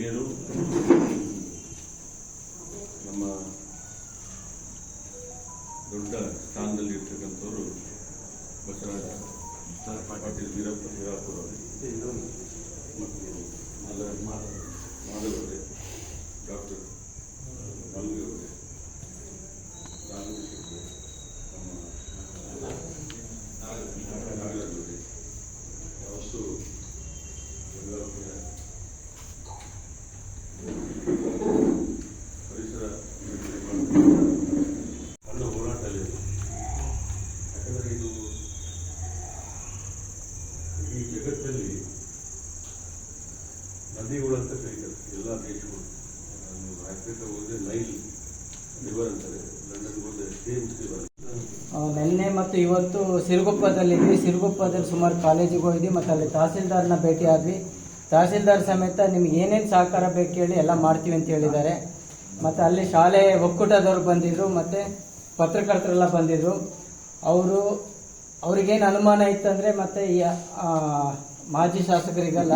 ಹಿರಿಯರು, ನಮ್ಮ ದೊಡ್ಡ ಸ್ಥಾನದಲ್ಲಿ ಇರ್ತಕ್ಕಂಥವರು ಬಸವರಾಜ ಪಾಟೀಲ್ ವೀರಾಪುರ ಅವರು ಮತ್ತು ಮಾಧವರೇ, ಡಾಕ್ಟರ್ ಮಲ್ಗವರೇ, ನಾಗರಾಜವರೇ, ವಸ್ತು ಪರಿಸರ ಅನ್ನೋ ಹೋರಾಟದಲ್ಲಿ, ಯಾಕಂದರೆ ಇದು ಈ ಜಗತ್ತಲ್ಲಿ ನದಿಗಳು ಅಂತ ಕರೀತಾರೆ ಎಲ್ಲ ದೇಶಗಳು. ಆಫ್ರಿಕಾ ಹೋದರೆ ನೈಲ್ ರಿವರ್ ಅಂತಾರೆ, ಲಂಡನ್ ಹೋದರೆ ಥೇಮ್ಸ್ ರಿವರ್. ನಿನ್ನೆ ಮತ್ತು ಇವತ್ತು ಸಿರುಗುಪ್ಪದಲ್ಲಿದ್ವಿ. ಸಿರುಗುಪ್ಪದಲ್ಲಿ ಸುಮಾರು ಕಾಲೇಜಿಗೆ ಹೋಗಿದ್ವಿ ಮತ್ತು ಅಲ್ಲಿ ತಹಸೀಲ್ದಾರ್ನ ಭೇಟಿ ಆದ್ವಿ. ತಹಸೀಲ್ದಾರ್ ಸಮೇತ ನಿಮ್ಗೆ ಏನೇನು ಸಹಕಾರ ಬೇಕು ಹೇಳಿ ಎಲ್ಲ ಮಾಡ್ತೀವಿ ಅಂತ ಹೇಳಿದ್ದಾರೆ. ಮತ್ತು ಅಲ್ಲಿ ಶಾಲೆ ಒಕ್ಕೂಟದವ್ರು ಬಂದಿದ್ರು ಮತ್ತು ಪತ್ರಕರ್ತರೆಲ್ಲ ಬಂದಿದ್ರು. ಅವ್ರಿಗೇನು ಅನುಮಾನ ಇತ್ತಂದರೆ ಮತ್ತು ಈ ಮಾಜಿ ಶಾಸಕರಿಗೆಲ್ಲ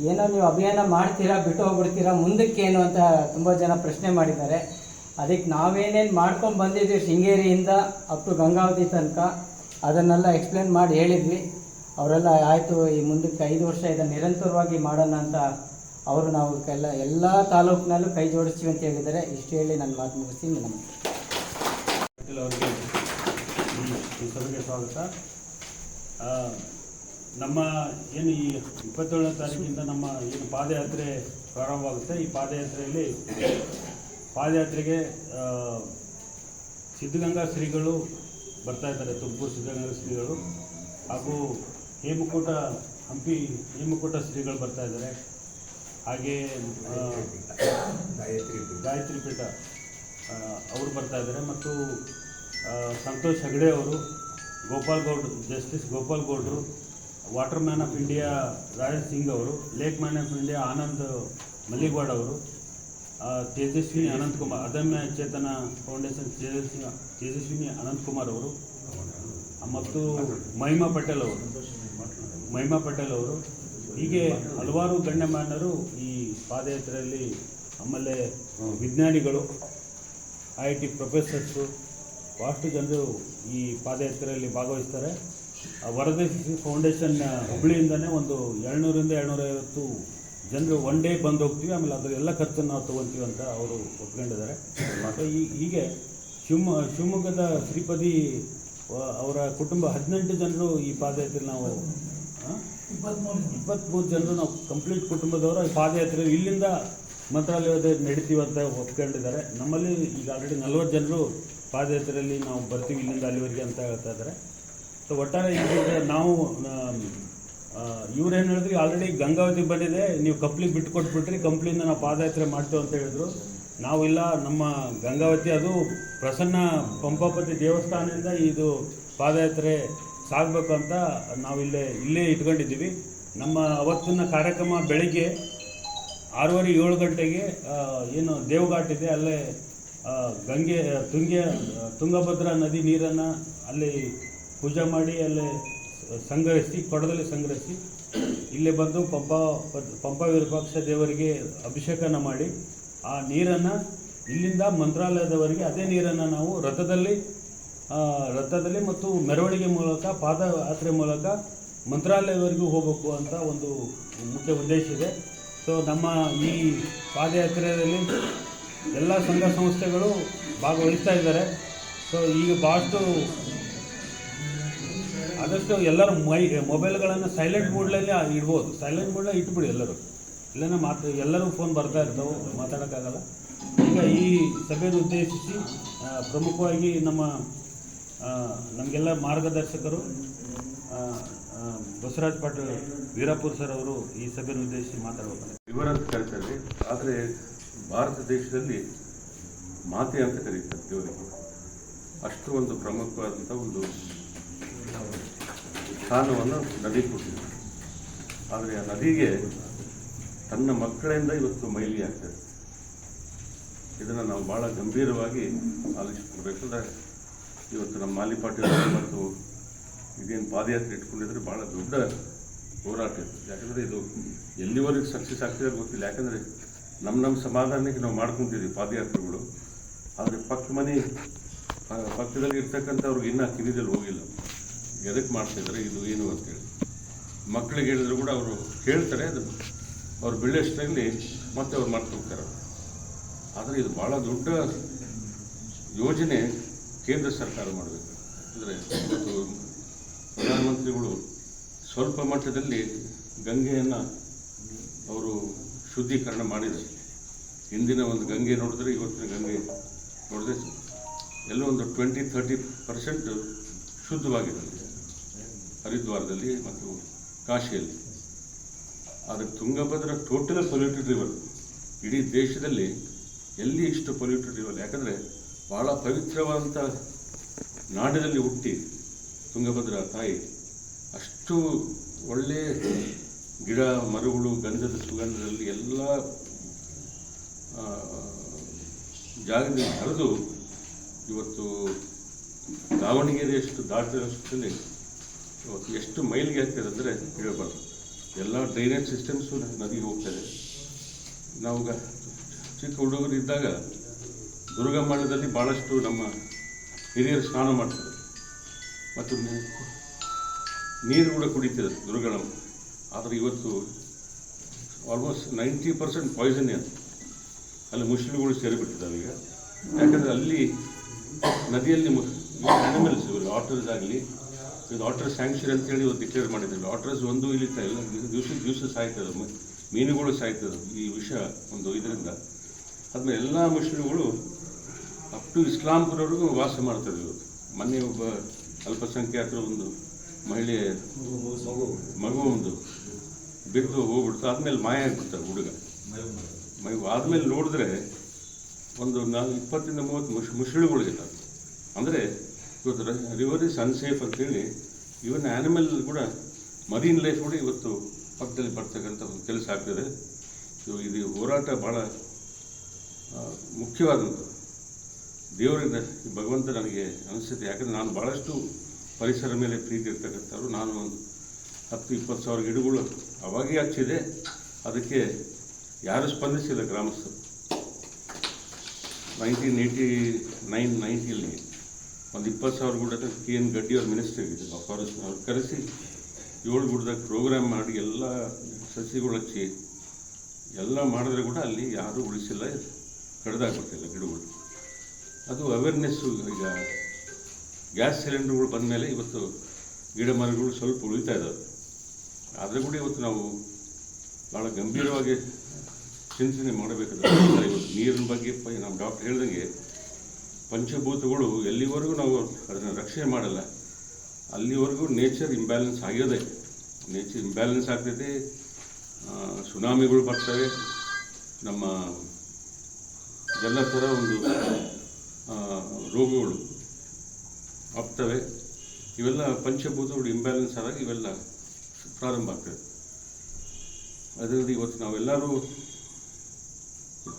ಏನೋ ನೀವು ಅಭಿಯಾನ ಮಾಡ್ತೀರಾ, ಬಿಟ್ಟು ಹೋಗ್ಬಿಡ್ತೀರಾ, ಮುಂದಕ್ಕೇನು ಅಂತ ತುಂಬ ಜನ ಪ್ರಶ್ನೆ ಮಾಡಿದ್ದಾರೆ. ಅದಕ್ಕೆ ನಾವೇನೇನು ಮಾಡ್ಕೊಂಡು ಬಂದಿದ್ವಿ ಶೃಂಗೇರಿಯಿಂದ ಅಪ್ ಟು ಗಂಗಾವತಿ ತನಕ ಅದನ್ನೆಲ್ಲ ಎಕ್ಸ್ಪ್ಲೇನ್ ಮಾಡಿ ಹೇಳಿದ್ವಿ. ಅವರೆಲ್ಲ ಆಯಿತು, ಈ ಮುಂದಕ್ಕೆ 5 ವರ್ಷ ಇದನ್ನು ನಿರಂತರವಾಗಿ ಮಾಡೋಣ ಅಂತ ಅವರು ನಾವು ಎಲ್ಲ ತಾಲೂಕಿನಲ್ಲೂ ಕೈ ಜೋಡಿಸ್ತೀವಿ ಅಂತ ಹೇಳಿದ್ದಾರೆ. ಇಷ್ಟು ಹೇಳಿ ನನ್ನ ಮಾತು ಮುಗಿಸ್ತೀನಿ. ಅವರಿಗೆ ಈ ಸಭೆಗೆ ಸ್ವಾಗತ. ನಮ್ಮ ಏನು ಈ 27ನೇ ತಾರೀಕಿಂದ ನಮ್ಮ ಏನು ಪಾದಯಾತ್ರೆ ಪ್ರಾರಂಭವಾಗುತ್ತೆ. ಈ ಪಾದಯಾತ್ರೆಗೆ ಸಿದ್ಧಗಂಗಾ ಶ್ರೀಗಳು ಬರ್ತಾ ಇದ್ದಾರೆ, ತುಮಕೂರು ಸಿದ್ಧಗಂಗಾ ಶ್ರೀಗಳು, ಹಾಗೂ ಹಂಪಿ ಹೇಮಕೂಟ ಶ್ರೀಗಳು ಬರ್ತಾ ಇದ್ದಾರೆ. ಹಾಗೆ ಗಾಯತ್ರಿ ಪೀಠ ಅವರು ಬರ್ತಾ ಇದ್ದಾರೆ. ಮತ್ತು ಸಂತೋಷ್ ಹೆಗಡೆ ಅವರು, ಜಸ್ಟಿಸ್ ಗೋಪಾಲ್ ಗೌಡ್ರು, water man of India Rajesh Singh ಅವರು, lake man of India Anand Malligavad ಅವರು, ತೇಜಸ್ವಿನಿ ಅನಂತಕುಮಾರ್, ಅದಮ್ಯ ಚೇತನ ಫೌಂಡೇಶನ್ ತೇಜಸ್ವಿನಿ ಅನಂತಕುಮಾರ್ ಅವರು, ಮತ್ತು ಮಹಿಮಾ ಪಟೇಲ್ ಅವರು, ಹೀಗೆ ಹಲವಾರು ಗಣ್ಯಮಾನ್ಯರು ಈ ಪಾದಯಾತ್ರೆಯಲ್ಲಿ, ಆಮೇಲೆ ವಿಜ್ಞಾನಿಗಳು, IIT ಪ್ರೊಫೆಸರ್ಸು, ಭಾಳಷ್ಟು ಜನರು ಈ ಪಾದಯಾತ್ರೆಯಲ್ಲಿ ಭಾಗವಹಿಸ್ತಾರೆ. ವರದಕ್ಷಿಣೆ ಫೌಂಡೇಶನ್ ಹುಬ್ಬಳ್ಳಿಯಿಂದನೇ ಒಂದು 700ರಿಂದ 750 ಜನರು ಒನ್ ಡೇ ಬಂದು ಹೋಗ್ತೀವಿ, ಆಮೇಲೆ ಅದರ ಎಲ್ಲ ಖರ್ಚನ್ನು ನಾವು ತೊಗೊತೀವಿ ಅಂತ ಅವರು ಒಪ್ಕೊಂಡಿದ್ದಾರೆ. ಮತ್ತು ಹೀಗೆ ಶಿವಮೊಗ್ಗದ ಶ್ರೀಪದಿ ಅವರ ಕುಟುಂಬ 18 ಜನರು ಈ ಪಾದಯಾತ್ರೆ, ನಾವು 23 ಜನರು ನಾವು ಕಂಪ್ಲೀಟ್ ಕುಟುಂಬದವರು ಈ ಪಾದಯಾತ್ರೆ ಇಲ್ಲಿಂದ ಮಂತ್ರಾಲಯದ ನಡೀತೀವಿ ಅಂತ ಒಪ್ಕೊಂಡಿದ್ದಾರೆ. ನಮ್ಮಲ್ಲಿ ಈಗ ಆಲ್ರೆಡಿ 40 ಜನರು ಪಾದಯಾತ್ರೆಯಲ್ಲಿ ನಾವು ಬರ್ತೀವಿ ಇಲ್ಲಿಂದ ಅಲ್ಲಿವರೆಗೆ ಅಂತ ಹೇಳ್ತಾ ಇದ್ದಾರೆ. ಸೊ ಒಟ್ಟಾರೆ ಈಗ ನಾವು ಇವ್ರೇನು ಹೇಳಿದ್ರಿ, ಆಲ್ರೆಡಿ ಗಂಗಾವತಿ ಬಂದಿದೆ, ನೀವು ಕಂಪ್ಲಿಗೆ ಬಿಟ್ಟು ಕೊಟ್ಬಿಟ್ರಿ, ಕಂಪ್ಲಿಯಿಂದ ನಾವು ಪಾದಯಾತ್ರೆ ಮಾಡ್ತೇವೆ ಅಂತ ಹೇಳಿದ್ರು. ನಾವು ಇಲ್ಲ, ನಮ್ಮ ಗಂಗಾವತಿ ಅದು ಪ್ರಸನ್ನ ಪಂಪಾಪತಿ ದೇವಸ್ಥಾನದಿಂದ ಇದು ಪಾದಯಾತ್ರೆ ಸಾಗಬೇಕು ಅಂತ ನಾವು ಇಲ್ಲೇ ಇಟ್ಕೊಂಡಿದ್ದೀವಿ. ನಮ್ಮ ಅವತ್ತಿನ ಕಾರ್ಯಕ್ರಮ ಬೆಳಿಗ್ಗೆ 6:30-7 ಗಂಟೆಗೆ ಏನು ದೇವಘಾಟ್ ಇದೆ, ಅಲ್ಲೇ ತುಂಗಭದ್ರಾ ನದಿ ನೀರನ್ನು ಅಲ್ಲಿ ಪೂಜೆ ಮಾಡಿ ಅಲ್ಲೇ ಕೊಡದಲ್ಲಿ ಸಂಗ್ರಹಿಸಿ ಇಲ್ಲೇ ಬಂದು ಪಂಪ ವಿರೂಪಾಕ್ಷ ದೇವರಿಗೆ ಅಭಿಷೇಕನ ಮಾಡಿ ಆ ನೀರನ್ನು ಇಲ್ಲಿಂದ ಮಂತ್ರಾಲಯದವರೆಗೆ ಅದೇ ನೀರನ್ನು ನಾವು ರಥದಲ್ಲಿ ಮತ್ತು ಮೆರವಣಿಗೆ ಮೂಲಕ, ಪಾದಯಾತ್ರೆ ಮೂಲಕ ಮಂತ್ರಾಲಯವರೆಗೂ ಹೋಗಬೇಕು ಅಂತ ಒಂದು ಮುಖ್ಯ ಉದ್ದೇಶ ಇದೆ. ಸೊ ನಮ್ಮ ಈ ಪಾದಯಾತ್ರೆಯಲ್ಲಿ ಎಲ್ಲ ಸಂಘ ಸಂಸ್ಥೆಗಳು ಭಾಗವಹಿಸ್ತಾ ಇದ್ದಾರೆ. ಸೊ ಈಗ ಭಾಳಷ್ಟು ಆದಷ್ಟು ಎಲ್ಲರೂ ಮೊಬೈಲ್ಗಳನ್ನು ಸೈಲೆಂಟ್ ಮೋಡ್ಲಲ್ಲಿ ಇಡ್ಬೋದು, ಸೈಲೆಂಟ್ ಮೋಡ್ಲಲ್ಲಿ ಇಟ್ಬಿಡಿ ಎಲ್ಲರೂ. ಎಲ್ಲರೂ ಫೋನ್ ಬರ್ತಾ ಇರ್ತಾವೆ, ಮಾತಾಡೋಕ್ಕಾಗಲ್ಲ. ಈಗ ಈ ಸಭೆಯನ್ನು ಉದ್ದೇಶಿಸಿ ಪ್ರಮುಖವಾಗಿ ನಮಗೆಲ್ಲ ಮಾರ್ಗದರ್ಶಕರು ಬಸವರಾಜ ಪಾಟೀಲ್ ವೀರಾಪುರ ಸರ್ ಅವರು ಈ ಸಭೆಯನ್ನು ಉದ್ದೇಶಿಸಿ ಮಾತಾಡಬೇಕು. ವಿವರ ಅಂತ ಕರೀತಾರೆ, ಆದರೆ ಭಾರತ ದೇಶದಲ್ಲಿ ಮಾತೆ ಅಂತ ಕರೀತಾರೆ ದೇವರಿಗೆ. ಅಷ್ಟು ಒಂದು ಪ್ರಮುಖವಾದಂಥ ಒಂದು ಸ್ಥಾನವನ್ನು ನದಿ ಕೊಟ್ಟಿದೆ. ಆದರೆ ಆ ನದಿಗೆ ತನ್ನ ಮಕ್ಕಳಿಂದ ಇವತ್ತು ಮೈಲಿ ಆಗ್ತದೆ. ಇದನ್ನು ನಾವು ಭಾಳ ಗಂಭೀರವಾಗಿ ಆಲೋಚಿಸಬೇಕಂದ್ರೆ ಇವತ್ತು ನಮ್ಮ ಮಾಲಿ ಪಾಟೀಲ್ ಮತ್ತು ಇದೇನು ಪಾದಯಾತ್ರೆ ಇಟ್ಕೊಂಡಿದ್ರೆ ಭಾಳ ದೊಡ್ಡ ಹೋರಾಟ ಇತ್ತು. ಯಾಕಂದರೆ ಇದು ಎಲ್ಲಿವರೆಗೆ ಸಕ್ಸಸ್ ಆಗ್ತಿದೆ ಗೊತ್ತಿಲ್ಲ. ಯಾಕಂದರೆ ನಮ್ಮ ಸಮಾಧಾನಕ್ಕೆ ನಾವು ಮಾಡ್ಕೊತಿದ್ವಿ ಪಾದಯಾತ್ರೆಗಳು. ಆದರೆ ಪಕ್ಕದಲ್ಲಿ ಇರ್ತಕ್ಕಂಥವ್ರಿಗೆ ಇನ್ನೂ ಕಿವಿದಲ್ಲಿ ಹೋಗಿಲ್ಲ, ಎದಕ್ಕೆ ಮಾಡ್ತಿದ್ದಾರೆ ಇದು ಏನು ಅಂತೇಳಿ. ಮಕ್ಕಳಿಗೆ ಹೇಳಿದ್ರು ಕೂಡ ಅವರು ಕೇಳ್ತಾರೆ, ಅದು ಅವ್ರು ಬೆಳೆಯೋಷ್ಟರಲ್ಲಿ ಮತ್ತೆ ಅವ್ರು ಮಾಡ್ತಾ ಹೋಗ್ತಾರೆ. ಆದರೆ ಇದು ಭಾಳ ದೊಡ್ಡ ಯೋಜನೆ ಕೇಂದ್ರ ಸರ್ಕಾರ ಮಾಡಬೇಕು. ಅಂದರೆ ಇವತ್ತು ಪ್ರಧಾನಮಂತ್ರಿಗಳು ಸ್ವಲ್ಪ ಮಟ್ಟದಲ್ಲಿ ಗಂಗೆಯನ್ನು ಅವರು ಶುದ್ಧೀಕರಣ ಮಾಡಿದ್ದಾರೆ. ಹಿಂದಿನ ಒಂದು ಗಂಗೆ ನೋಡಿದ್ರೆ ಇವತ್ತಿನ ಗಂಗೆ ನೋಡಿದ್ರೆ ಎಲ್ಲೋ ಒಂದು 20-30% ಶುದ್ಧವಾಗಿದೆ ಹರಿದ್ವಾರದಲ್ಲಿ ಮತ್ತು ಕಾಶಿಯಲ್ಲಿ. ಆದರೆ ತುಂಗಭದ್ರಾ ಟೋಟಲ್ ಪೊಲ್ಯೂಟೆಡ್ ರಿವರ್. ಇಡೀ ದೇಶದಲ್ಲಿ ಎಲ್ಲಿ ಇಷ್ಟು ಪೊಲ್ಯೂಟೆಡ್ ರಿವರ್? ಯಾಕಂದರೆ ಭಾಳ ಪವಿತ್ರವಾದಂಥ ನಾಡಿನಲ್ಲಿ ಹುಟ್ಟಿ ತುಂಗಭದ್ರಾ ತಾಯಿ ಅಷ್ಟು ಒಳ್ಳೆಯ ಗಿಡ ಮರಗಳು ಗಂಧದ ಸುಗಂಧದಲ್ಲಿ ಎಲ್ಲ ಜಾಗದಲ್ಲಿ ಹರಿದು ಇವತ್ತು ದಾವಣಗೆರೆಯಷ್ಟು ದಾಟಿದಷ್ಟರಲ್ಲಿ ಇವತ್ತು ಎಷ್ಟು ಮೈಲಿಗೆ ಆಗ್ತದೆ ಅಂದರೆ ಹೇಳಬಾರ್ದು. ಎಲ್ಲ ಡ್ರೈನೇಜ್ ಸಿಸ್ಟಮ್ಸು ನದಿಗೆ ಹೋಗ್ತದೆ. ನಾವು ಚಿಕ್ಕ ಹುಡುಗರಿದ್ದಾಗ ದುರ್ಗಮ್ಮಣ್ಣದಲ್ಲಿ ಭಾಳಷ್ಟು ನಮ್ಮ ಹಿರಿಯರು ಸ್ನಾನ ಮಾಡ್ತಾರೆ ಮತ್ತು ನೀರು ಕೂಡ ಕುಡಿತಿದ್ದಾರೆ ದುರ್ಗಮ್ಮ. ಆದರೆ ಇವತ್ತು ಆಲ್ಮೋಸ್ಟ್ 90% ಪಾಯ್ಸನ್ನೇ ಅದು. ಅಲ್ಲಿ ಮುಸ್ಲಿಮ್ಗಳು ಸೇರಿಬಿಟ್ಟಿದ್ದಾವೆ ಈಗ. ಯಾಕಂದರೆ ಅಲ್ಲಿ ನದಿಯಲ್ಲಿ ಆ್ಯನಿಮಲ್ಸ್ ಇವರು ಆಟರ್ಸ್ ಆಗಲಿ, ಇದು ವಾಟರ್ ಸ್ಯಾಂಕ್ಚುರಿ ಅಂತೇಳಿ ಇವತ್ತು ಡಿಕ್ಲೇರ್ ಮಾಡಿದ್ದಾರೆ. ವಾಟರ್ಸ್ ಒಂದು ಇಳಿತಾ ಇಲ್ಲ, ದಿವಸ ಸಾಯ್ತದೆ, ಮೀನುಗಳು ಸಾಯ್ತದೆ ಈ ವಿಷ ಒಂದು ಇದರಿಂದ. ಆದ್ಮೇಲೆ ಎಲ್ಲ ಮುಸ್ಲಿಮ್ಗಳು ಅಪ್ ಟು ಇಸ್ಲಾಂಪುರವರೆಗೂ ವಾಸ ಮಾಡ್ತಾರೆ ಇವತ್ತು. ಮೊನ್ನೆ ಒಬ್ಬ ಅಲ್ಪಸಂಖ್ಯಾತರ ಒಂದು ಮಹಿಳೆ ಮಗು ಒಂದು ಬಿದ್ದು ಹೋಗ್ಬಿಡ್ತು, ಆದಮೇಲೆ ಮಾಯ ಆಗಿಬಿಡ್ತಾರೆ ಹುಡುಗ. ಆದಮೇಲೆ ನೋಡಿದ್ರೆ ಒಂದು 20-30 ಮುಸ್ಲಿಮ್ಗಳಿದ್ದಾರೆ. ಅಂದರೆ ಇವತ್ತು ರಿವರ್ ಇಸ್ ಅನ್ಸೇಫ್ ಅಂತೇಳಿ ಇವನ್ ಆ್ಯನಿಮಲ್ ಕೂಡ ಮರೀನ್ ಲೈಫ್ ಕೂಡ ಇವತ್ತು ಪಕ್ಕದಲ್ಲಿ ಬರ್ತಕ್ಕಂಥ ಒಂದು ಕೆಲಸ ಆಗ್ತದೆ. ಇದು ಹೋರಾಟ ಭಾಳ ಮುಖ್ಯವಾದಂಥದ್ದು. ದೇವರಿಂದ ಭಗವಂತ ನನಗೆ ಅನಿಸುತ್ತೆ. ಯಾಕಂದರೆ ನಾನು ಭಾಳಷ್ಟು ಪರಿಸರ ಮೇಲೆ ಪ್ರೀತಿ ಇರ್ತಕ್ಕಂಥವ್ರು. ನಾನು ಒಂದು 10-20 ಸಾವಿರ ಗಿಡಗಳು ಅವಾಗೇ ಹಚ್ಚಿದೆ, ಅದಕ್ಕೆ ಯಾರೂ ಸ್ಪಂದಿಸಿಲ್ಲ ಗ್ರಾಮಸ್ಥರು. 1989-90 ಒಂದು 20,000 ಗುಡ್ಡ KN ಗಡ್ಡಿ ಅವ್ರ ಮಿನಿಸ್ಟರ್ ಆಗಿದ್ದರು ಫಾರೆಸ್ಟ್. ಅವ್ರು ಕರೆಸಿ 7 ಗುಡ್ಡದಾಗ ಪ್ರೋಗ್ರಾಮ್ ಮಾಡಿ ಎಲ್ಲ ಸಸಿಗಳು ಹಚ್ಚಿ ಎಲ್ಲ ಮಾಡಿದ್ರೆ ಕೂಡ ಅಲ್ಲಿ ಯಾರೂ ಉಳಿಸಿಲ್ಲ, ಕಡ್ದಾಗ್ಬಿಟ್ಟಿಲ್ಲ ಗಿಡಗಳು. ಅದು ಅವೇರ್ನೆಸ್ಸು. ಈಗ ಗ್ಯಾಸ್ ಸಿಲಿಂಡರ್ಗಳು ಬಂದ ಮೇಲೆ ಇವತ್ತು ಗಿಡ ಮರಗಳು ಸ್ವಲ್ಪ ಉಳಿತಾ ಇದ್ದಾವೆ. ಆದರೆ ಕೂಡ ಇವತ್ತು ನಾವು ಭಾಳ ಗಂಭೀರವಾಗಿ ಚಿಂತನೆ ಮಾಡಬೇಕಾದ್ರೆ ಇವತ್ತು ನೀರಿನ ಬಗ್ಗೆ ನಮ್ಮ ಡಾಕ್ಟರ್ ಹೇಳ್ದಂಗೆ ಪಂಚಭೂತಗಳು ಎಲ್ಲಿವರೆಗೂ ನಾವು ಅದನ್ನು ರಕ್ಷಣೆ ಮಾಡಲ್ಲ ಅಲ್ಲಿವರೆಗೂ ನೇಚರ್ ಇಂಬ್ಯಾಲೆನ್ಸ್ ಆಗೋದೆ. ನೇಚರ್ ಇಂಬ್ಯಾಲೆನ್ಸ್ ಆಗ್ತೈತೆ, ಸುನಾಮಿಗಳು ಬರ್ತವೆ, ನಮ್ಮ ಎಲ್ಲ ಥರ ಒಂದು ರೋಗಗಳು ಆಗ್ತವೆ. ಇವೆಲ್ಲ ಪಂಚಭೂತಗಳು ಇಂಬ್ಯಾಲೆನ್ಸ್ ಆದಾಗ ಇವೆಲ್ಲ ಪ್ರಾರಂಭ ಆಗ್ತದೆ. ಅದರಲ್ಲಿ ಇವತ್ತು ನಾವೆಲ್ಲರೂ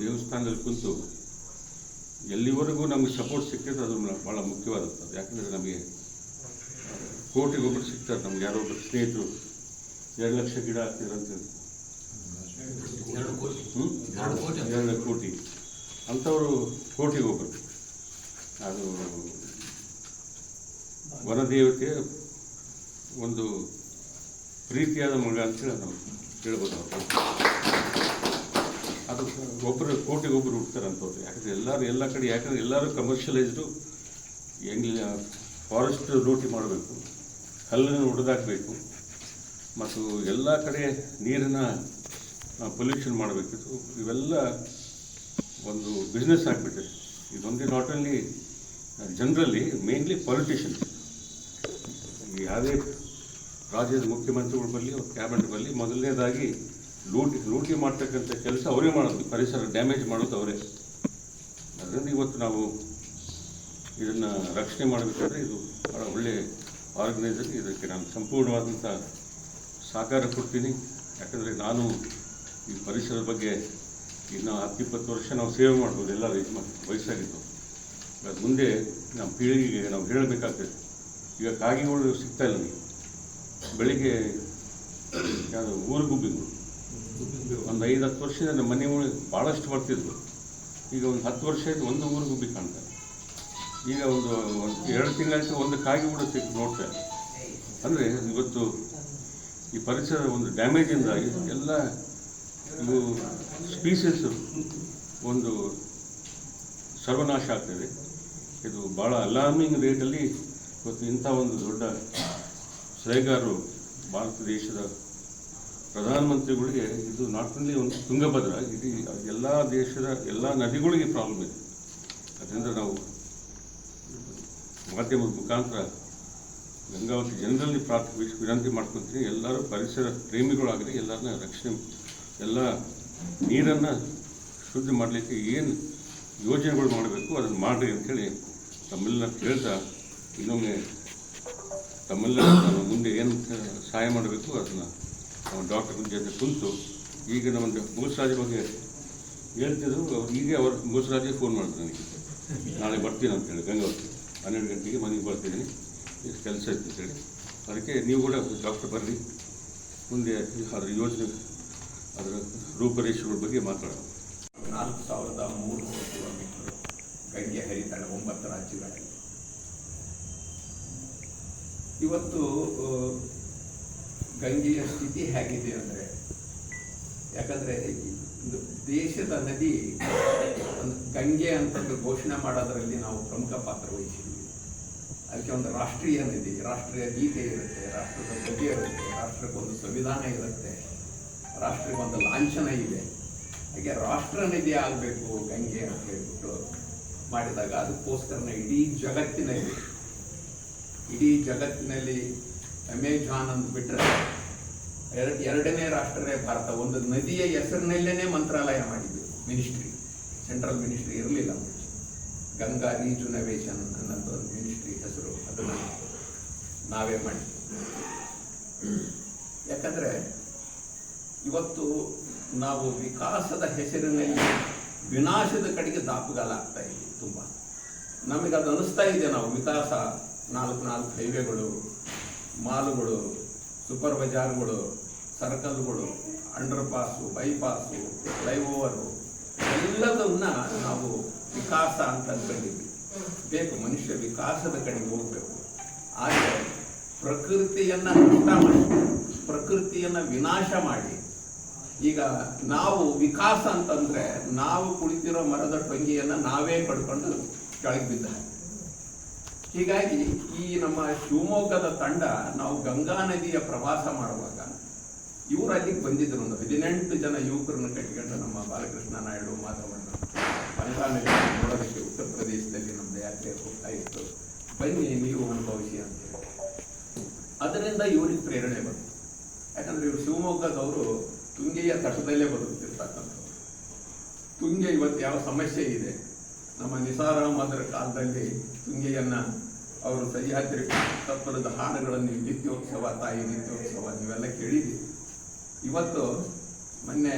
ದೇವಸ್ಥಾನದಲ್ಲಿ ಕುಂತು ಎಲ್ಲಿವರೆಗೂ ನಮಗೆ ಸಪೋರ್ಟ್ ಸಿಗ್ತದೆ ಅದು ಭಾಳ ಮುಖ್ಯವಾದಂಥದ್ದು. ಯಾಕಂದರೆ ನಮಗೆ ಕೋಟಿಗೊಬ್ಬರು ಸಿಗ್ತಾರೆ. ನಮ್ಗೆ ಯಾರೋ ಒಬ್ಬರು ಸ್ನೇಹಿತರು 2 ಲಕ್ಷ ಗಿಡ ಹಾಕ್ತಿರಂತ 2 ಕೋಟಿ ಅಂಥವರು ಕೋಟಿಗೊಬ್ಬರು. ಅದು ವನದೇವತೆಯ ಒಂದು ಪ್ರೀತಿಯಾದ ಮಗ ಅಂತೇಳಿ ನಾವು ಹೇಳ್ಬೋದು. ಅದು ಒಬ್ಬರು ಕೋಟಿಗೊಬ್ಬರು ಹುಡ್ತಾರೆ ಅಂಥವ್ರು. ಯಾಕಂದರೆ ಎಲ್ಲ ಕಡೆ ಯಾಕಂದರೆ ಎಲ್ಲರೂ ಕಮರ್ಷಿಯಲೈಸ್ಡು ಹೆಂಗಿಲ್ಲ ಫಾರೆಸ್ಟ್ ಲೂಟಿ ಮಾಡಬೇಕು, ಕಲ್ಲನ್ನು ಹೊಡೆದಾಕಬೇಕು ಮತ್ತು ಎಲ್ಲ ಕಡೆ ನೀರನ್ನು ಪೊಲ್ಯೂಷನ್ ಮಾಡಬೇಕಿತ್ತು. ಇವೆಲ್ಲ ಒಂದು ಬಿಸ್ನೆಸ್ ಆಗಿಬಿಟ್ಟಿದೆ. ಇದೊಂದೇ not only generally, mainly politicians. ಯಾವುದೇ ರಾಜ್ಯದ ಮುಖ್ಯಮಂತ್ರಿಗಳು ಬರಲಿ, ಕ್ಯಾಬಿನೆಟ್ ಬರಲಿ, ಮೊದಲನೇದಾಗಿ ಲೂಟಿ ಮಾಡ್ತಕ್ಕಂಥ ಕೆಲಸ ಅವರೇ ಮಾಡೋದು, ಪರಿಸರ ಡ್ಯಾಮೇಜ್ ಮಾಡೋದು ಅವರೇ. ಅದರಿಂದ ಇವತ್ತು ನಾವು ಇದನ್ನು ರಕ್ಷಣೆ ಮಾಡಬೇಕಾದ್ರೆ ಇದು ಭಾಳ ಒಳ್ಳೆಯ ಆರ್ಗನೈಸರ್. ಇದಕ್ಕೆ ನಾನು ಸಂಪೂರ್ಣವಾದಂಥ ಸಹಕಾರ ಕೊಡ್ತೀನಿ. ಯಾಕಂದರೆ ನಾನು ಈ ಪರಿಸರದ ಬಗ್ಗೆ ಇನ್ನು 10-20 ವರ್ಷ ನಾವು ಸೇವೆ ಮಾಡ್ಬೋದು, ಎಲ್ಲರೂ ವಯಸ್ಸಾಗಿದ್ದು. ಅದು ಮುಂದೆ ನಮ್ಮ ಪೀಳಿಗೆಗೆ ನಾವು ಹೇಳಬೇಕಾಗ್ತದೆ. ಈಗ ಕಾಗೆಗಳು ಸಿಗ್ತಾಯಿಲ್ಲ ನನಗೆ. ಬೆಳಿಗ್ಗೆ ಯಾವುದು ಊರುಗುಬ್ಬಿಗಳು ಒಂದು 5-10 ವರ್ಷದಿಂದ ನಮ್ಮ ಮನೆ ಒಳಗೆ ಭಾಳಷ್ಟು ಬರ್ತಿದ್ವು. ಈಗ ಒಂದು 10 ವರ್ಷ ಆಯಿತು ಒಂದು ಊರಿಗೆ ಗುಬ್ಬಿ ಕಾಣ್ತಾರೆ. ಈಗ ಒಂದು 2 ತಿಂಗಳಾಯಿತು ಒಂದು ಕಾಗಿ ಕೂಡ ನೋಡ್ತಾ ಇಲ್ಲ. ಅಂದರೆ ಇವತ್ತು ಈ ಪರಿಸರ ಒಂದು ಡ್ಯಾಮೇಜಿಂದ ಎಲ್ಲ ಇವು ಸ್ಪೀಸಸ್ ಒಂದು ಸರ್ವನಾಶ ಆಗ್ತದೆ. ಇದು ಭಾಳ ಅಲಾರ್ಮಿಂಗ್ ರೇಟಲ್ಲಿ ಇವತ್ತು ಇಂಥ ಒಂದು ದೊಡ್ಡ ಸಲಹೆಗಾರರು ಭಾರತ ದೇಶದ ಪ್ರಧಾನಮಂತ್ರಿಗಳಿಗೆ ಇದು ನಾಟ್ ಓನ್ಲಿ ಒಂದು ತುಂಗಭದ್ರಾ, ಇಡೀ ಎಲ್ಲ ದೇಶದ ಎಲ್ಲ ನದಿಗಳಿಗೆ ಪ್ರಾಬ್ಲಮ್ ಇದೆ. ಅದರಿಂದ ನಾವು ಮಾಧ್ಯಮದ ಮುಖಾಂತರ ಗಂಗಾವತಿ ಜನರಲ್ಲಿ ವಿನಂತಿ ಮಾಡ್ಕೊತೀನಿ, ಎಲ್ಲರೂ ಪರಿಸರ ಪ್ರೇಮಿಗಳಾಗಲಿ ಎಲ್ಲರನ್ನ ರಕ್ಷಣೆ, ಎಲ್ಲ ನೀರನ್ನು ಶುದ್ಧ ಮಾಡಲಿಕ್ಕೆ ಏನು ಯೋಜನೆಗಳು ಮಾಡಬೇಕು ಅದನ್ನು ಮಾಡಿರಿ ಅಂಥೇಳಿ ತಮ್ಮೆಲ್ಲ ಹೇಳ್ತಾ ಇನ್ನೊಮ್ಮೆ ತಮ್ಮೆಲ್ಲ ಮುಂದೆ ಏನು ಸಹಾಯ ಮಾಡಬೇಕು ಅದನ್ನು ನಾವು ಡಾಕ್ಟರ್ ಜೊತೆ ಕುಂತು ಈಗ ನಮ್ಮ ಮುಗುಸರಾಜ ಬಗ್ಗೆ ಹೇಳ್ತಿದ್ರು. ಅವ್ರು ಮುಗುಸರಾಜೇ ಫೋನ್ ಮಾಡಿದ್ರು ನನಗೆ, ನಾಳೆ ಬರ್ತೀನಿ ಅಂತೇಳಿ ಗಂಗಾವತಿ 12 ಗಂಟೆಗೆ ಮನೆಗೆ ಬರ್ತೀನಿ, ಕೆಲಸ ಇರ್ತೇಳಿ. ಅದಕ್ಕೆ ನೀವು ಕೂಡ ಡಾಕ್ಟರ್ ಬರ್ರಿ, ಮುಂದೆ ಅದರ ಯೋಜನೆ ಅದರ ರೂಪರೇಷೆಗಳ ಬಗ್ಗೆ ಮಾತಾಡೋಣ. 4,300 ಕಿಲೋಮೀಟರ್ ಗಂಗೆ ಹರಿತಾಳೆ 9 ರಾಜ್ಯಗಳಲ್ಲಿ. ಇವತ್ತು ಗಂಗೆಯ ಸ್ಥಿತಿ ಹೇಗಿದೆ ಅಂದರೆ, ಯಾಕಂದರೆ ದೇಶದ ನದಿ ಗಂಗೆ ಅಂತಂದು ಘೋಷಣೆ ಮಾಡೋದರಲ್ಲಿ ನಾವು ಪ್ರಮುಖ ಪಾತ್ರ ವಹಿಸಿದ್ವಿ. ಅದಕ್ಕೆ ಒಂದು ರಾಷ್ಟ್ರೀಯ ನದಿ, ರಾಷ್ಟ್ರೀಯ ಗೀತೆ ಇರುತ್ತೆ, ರಾಷ್ಟ್ರದ ಬಗ್ಗೆ ಇರುತ್ತೆ, ರಾಷ್ಟ್ರಕ್ಕೊಂದು ಸಂವಿಧಾನ ಇರುತ್ತೆ, ರಾಷ್ಟ್ರಕ್ಕೊಂದು ಲಾಂಛನ ಇದೆ. ಹಾಗೆ ರಾಷ್ಟ್ರ ನದಿ ಆಗಬೇಕು ಗಂಗೆ ಅಂತ ಹೇಳ್ಬಿಟ್ಟು ಮಾಡಿದಾಗ ಅದಕ್ಕೋಸ್ಕರನೇ ಇಡೀ ಜಗತ್ತಿನಲ್ಲಿ ಅಮೆಜಾನ್ ಅಂತ ಬಿಟ್ಟರೆ ಎರಡನೇ ರಾಷ್ಟ್ರವೇ ಭಾರತ. ಒಂದು ನದಿಯ ಹೆಸರಿನಲ್ಲೇ ಮಂತ್ರಾಲಯ ಮಾಡಿದ್ವಿ, ಮಿನಿಸ್ಟ್ರಿ, ಸೆಂಟ್ರಲ್ ಮಿನಿಸ್ಟ್ರಿ ಇರಲಿಲ್ಲ. ಗಂಗಾ ರೀಜುನವೇಷನ್ ಅನ್ನೋದು ಒಂದು ಮಿನಿಸ್ಟ್ರಿ ಹೆಸರು, ಅದನ್ನು ನಾವೇ ಮಾಡಿದ್ವಿ. ಯಾಕಂದರೆ ಇವತ್ತು ನಾವು ವಿಕಾಸದ ಹೆಸರಿನಲ್ಲಿ ವಿನಾಶದ ಕಡೆಗೆ ದಾಪುಗಾಲಾಗ್ತಾ ಇದ್ದೀವಿ. ತುಂಬ ನಮಗೆ ಅದು ಅನಿಸ್ತಾ ಇದೆ, ನಾವು ವಿಕಾಸ 4 ಹೈವೇಗಳು, ಮಾಲುಗಳು, ಸೂಪರ್ ಬಜಾರ್ಗಳು, ಸರ್ಕಲ್ಗಳು, ಅಂಡರ್ ಪಾಸು, ಬೈಪಾಸು, ಫ್ಲೈಓವರು ಎಲ್ಲದನ್ನ ನಾವು ವಿಕಾಸ ಅಂತ ಅಂದ್ಕೊಂಡಿದ್ವಿ. ಬೇಕು, ಮನುಷ್ಯ ವಿಕಾಸದ ಕಡೆಗೆ ಹೋಗಬೇಕು. ಆದರೆ ಪ್ರಕೃತಿಯನ್ನು ನಷ್ಟ ಮಾಡಿ, ಪ್ರಕೃತಿಯನ್ನು ವಿನಾಶ ಮಾಡಿ, ಈಗ ನಾವು ವಿಕಾಸ ಅಂತಂದ್ರೆ ನಾವು ಕುಳಿತಿರೋ ಮರದ ಟೊಂಗಿಯನ್ನು ನಾವೇ ಕಡ್ಕೊಂಡು ಕೆಳಗೆ ಬಿದ್ದ. ಹೀಗಾಗಿ ಈ ನಮ್ಮ ಶಿವಮೊಗ್ಗದ ತಂಡ ನಾವು ಗಂಗಾ ನದಿಯ ಪ್ರವಾಸ ಮಾಡುವಾಗ ಇವರು ಅಲ್ಲಿಗೆ ಬಂದಿದ್ರು. ಒಂದು 18 ಜನ ಯುವಕರನ್ನು ಕಟ್ಟಿಕೊಂಡು ನಮ್ಮ ಬಾಲಕೃಷ್ಣ ನಾಯ್ಡು, ಮಾಧವಣ್ಣ ಗಂಗಾ ನದಿ ನೋಡೋದಕ್ಕೆ ಉತ್ತರ ಪ್ರದೇಶದಲ್ಲಿ ನಮ್ಮದು ಯಾತ್ರೆ ಹೋಗ್ತಾ ಇತ್ತು. ಬನ್ನಿ ನೀವು ಅನುಭವಿಸಿ ಅಂತೇಳಿ ಅದರಿಂದ ಇವರಿಗೆ ಪ್ರೇರಣೆ ಬಂತು. ಯಾಕಂದ್ರೆ ಇವರು ಶಿವಮೊಗ್ಗದವರು ತುಂಗೆಯ ತಟದಲ್ಲೇ ಬದುಕ್ತಿರ್ತಕ್ಕಂಥವ್ರು. ತುಂಗೆ ಇವತ್ತು ಯಾವ ಸಮಸ್ಯೆ ಇದೆ, ನಮ್ಮ ನಿಸಾರ್ ಅಹಮದರ ಕಾಲದಲ್ಲಿ ತುಂಗೆಯನ್ನು ಅವರು ಸಹ್ಯಾದ್ರಿ ತತ್ವದ ಹಾಡುಗಳನ್ನು, ನಿತ್ಯೋತ್ಸವ, ತಾಯಿ ನಿತ್ಯೋತ್ಸವ ನೀವೆಲ್ಲ ಕೇಳಿದ್ದೀವಿ. ಇವತ್ತು ಮೊನ್ನೆ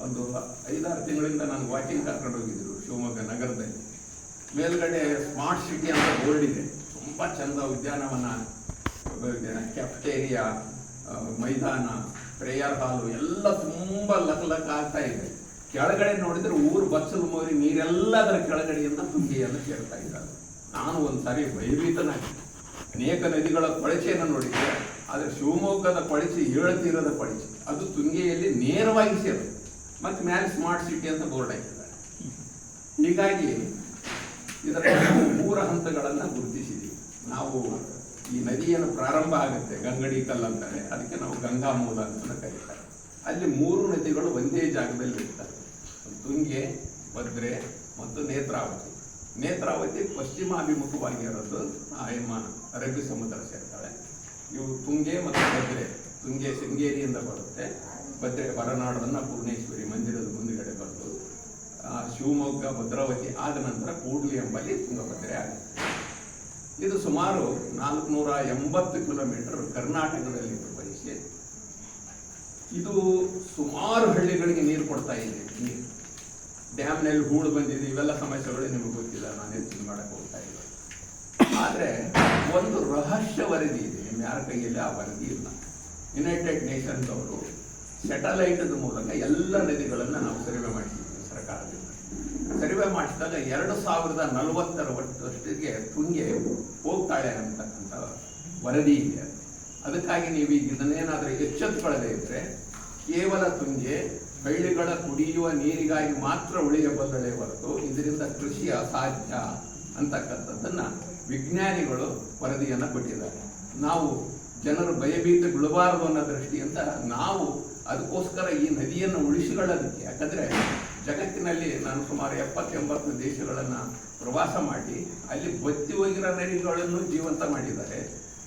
ಒಂದು 5-6 ತಿಂಗಳಿಂದ ನಾನು ವಾಕಿಂಗ್ ಕರ್ಕೊಂಡು ಹೋಗಿದ್ರು ಶಿವಮೊಗ್ಗ ನಗರದಲ್ಲಿ. ಮೇಲ್ಗಡೆ ಸ್ಮಾರ್ಟ್ ಸಿಟಿ ಅಂತ ಬೋರ್ಡ್ ಇದೆ, ತುಂಬ ಚಂದ ಉದ್ಯಾನವನ, ಕ್ಯಾಫ್ಟೇರಿಯಾ, ಮೈದಾನ, ಪ್ರೇಯರ್ ಹಾಲು ಎಲ್ಲ ತುಂಬ ಲಕ ಆಗ್ತಾ ಇದೆ. ಕೆಳಗಡೆ ನೋಡಿದ್ರೆ ಊರು ಬಚ್ಚಲು ಮೋರಿ ನೀರೆಲ್ಲ ಅದರ ಕೆಳಗಡೆಯಿಂದ ತುಂಗೆಯನ್ನು ಸೇರ್ತಾ ಇದ್ದಾರೆ. ನಾನು ಒಂದ್ಸಾರಿ ಭಯಭೀತನಾಗಿ ಅನೇಕ ನದಿಗಳ ಕೊಳಚೆಯನ್ನು ನೋಡಿದ್ದೆ, ಆದರೆ ಶಿವಮೊಗ್ಗದ ಕೊಳಚೆ 7 ತೀರದ ಕೊಳಚೆ, ಅದು ತುಂಗೆಯಲ್ಲಿ ನೇರವಾಗಿ ಸೇರುತ್ತೆ. ಮತ್ತೆ ಮೇಲೆ ಸ್ಮಾರ್ಟ್ ಸಿಟಿ ಅಂತ ಬೋರ್ಡ್ ಹಾಕಿದ್ದಾರೆ. ಹೀಗಾಗಿ ಇದರ 3 ಹಂತಗಳನ್ನು ಗುರುತಿಸಿದ್ದೀವಿ ನಾವು. ಈ ನದಿಯನ್ನು ಪ್ರಾರಂಭ ಆಗುತ್ತೆ, ಗಂಗಡಿ ಕಲ್ಲು ಅಂತಾರೆ, ಅದಕ್ಕೆ ನಾವು ಗಂಗಾ ಮೂಲ ಅಂತ ಕರೀತಾರೆ. ಅಲ್ಲಿ 3 ನದಿಗಳು ಒಂದೇ ಜಾಗದಲ್ಲಿ ಇರ್ತಾರೆ, ತುಂಗೆ, ಭದ್ರೆ ಮತ್ತು ನೇತ್ರಾವತಿ. ನೇತ್ರಾವತಿ ಪಶ್ಚಿಮಾಭಿಮುಖವಾಗಿ ಇರೋದು, ಆಯಮಾನ ಅರಬ್ಬಿ ಸಮುದ್ರ ಸೇರ್ತಾಳೆ. ಇವು ತುಂಗೆ ಮತ್ತು ಭದ್ರೆ. ತುಂಗೆ ಶೃಂಗೇರಿಯಿಂದ ಬರುತ್ತೆ, ಭದ್ರೆ ಹೊರನಾಡನ್ನ ಪೂರ್ಣೇಶ್ವರಿ ಮಂದಿರದ ಮುಂದುಗಡೆ ಬಂದು ಶಿವಮೊಗ್ಗ ಭದ್ರಾವತಿ ಆದ ನಂತರ ಕೂಡ್ಲಿ ಎಂಬಲ್ಲಿ ತುಂಗಭದ್ರೆ ಆಗುತ್ತೆ. ಇದು ಸುಮಾರು 480 ಕಿಲೋಮೀಟರ್ ಕರ್ನಾಟಕದಲ್ಲಿ ಪ್ರವಹಿಸಿ ಇದು ಸುಮಾರು ಹಳ್ಳಿಗಳಿಗೆ ನೀರು ಕೊಡ್ತಾ ಇದೆ. ನೀರು ಡ್ಯಾಮ್ನಲ್ಲಿ ಹೂಳು ಬಂದಿದೆ, ಇವೆಲ್ಲ ಸಮಸ್ಯೆಗಳು ನಿಮಗೆ ಗೊತ್ತಿಲ್ಲ, ನಾನು ಹೆಚ್ಚಿನ ಮಾಡಕ್ಕೆ ಹೋಗ್ತಾ ಇಲ್ಲ. ಆದರೆ ಒಂದು ರಹಸ್ಯ ವರದಿ ಇದೆ, ನಿಮ್ಮ ಯಾರ ಕೈಯಲ್ಲಿ ಆ ವರದಿ ಇಲ್ಲ. ಯುನೈಟೆಡ್ ನೇಷನ್ಸ್ ಅವರು ಸ್ಯಾಟಲೈಟದ ಮೂಲಕ ಎಲ್ಲ ನದಿಗಳನ್ನು ನಾವು ಸರ್ವೆ ಮಾಡಿಸಿದ್ದೀವಿ ಸರ್ಕಾರದಿಂದ. ಸರ್ವೆ ಮಾಡಿಸಿದಾಗ 2040 ತುಂಗೆ ಹೋಗ್ತಾಳೆ ಅಂತಕ್ಕಂಥ ವರದಿ ಇದೆ. ಅದಕ್ಕಾಗಿ ನೀವು ಈಗ ಇದನ್ನೇನಾದರೂ ಎಚ್ಚೆತ್ತುಕೊಳ್ಳದೆ ಇದ್ದರೆ ಕೇವಲ ತುಂಗೆ ಹಳ್ಳಿಗಳ ಕುಡಿಯುವ ನೀರಿಗಾಗಿ ಮಾತ್ರ ಉಳಿಯಬಲ್ಲಳೆ ಹೊರತು ಇದರಿಂದ ಕೃಷಿ ಅಸಾಧ್ಯ ಅಂತಕ್ಕಂಥದ್ದನ್ನು ವಿಜ್ಞಾನಿಗಳು ವರದಿಯನ್ನು ಕೊಟ್ಟಿದ್ದಾರೆ. ನಾವು ಜನರು ಭಯಭೀತ ಬೀಳಬಾರದು ಅನ್ನೋ ದೃಷ್ಟಿಯಿಂದ ನಾವು ಅದಕ್ಕೋಸ್ಕರ ಈ ನದಿಯನ್ನು ಉಳಿಸಿಕೊಳ್ಳೋದಕ್ಕೆ, ಯಾಕಂದರೆ ಜಗತ್ತಿನಲ್ಲಿ ನಾನು ಸುಮಾರು 70-80 ದೇಶಗಳನ್ನು ಪ್ರವಾಸ ಮಾಡಿ ಅಲ್ಲಿ ಬತ್ತಿ ಹೋಗಿರೋ ನದಿಗಳನ್ನು ಜೀವಂತ ಮಾಡಿದ್ದಾರೆ,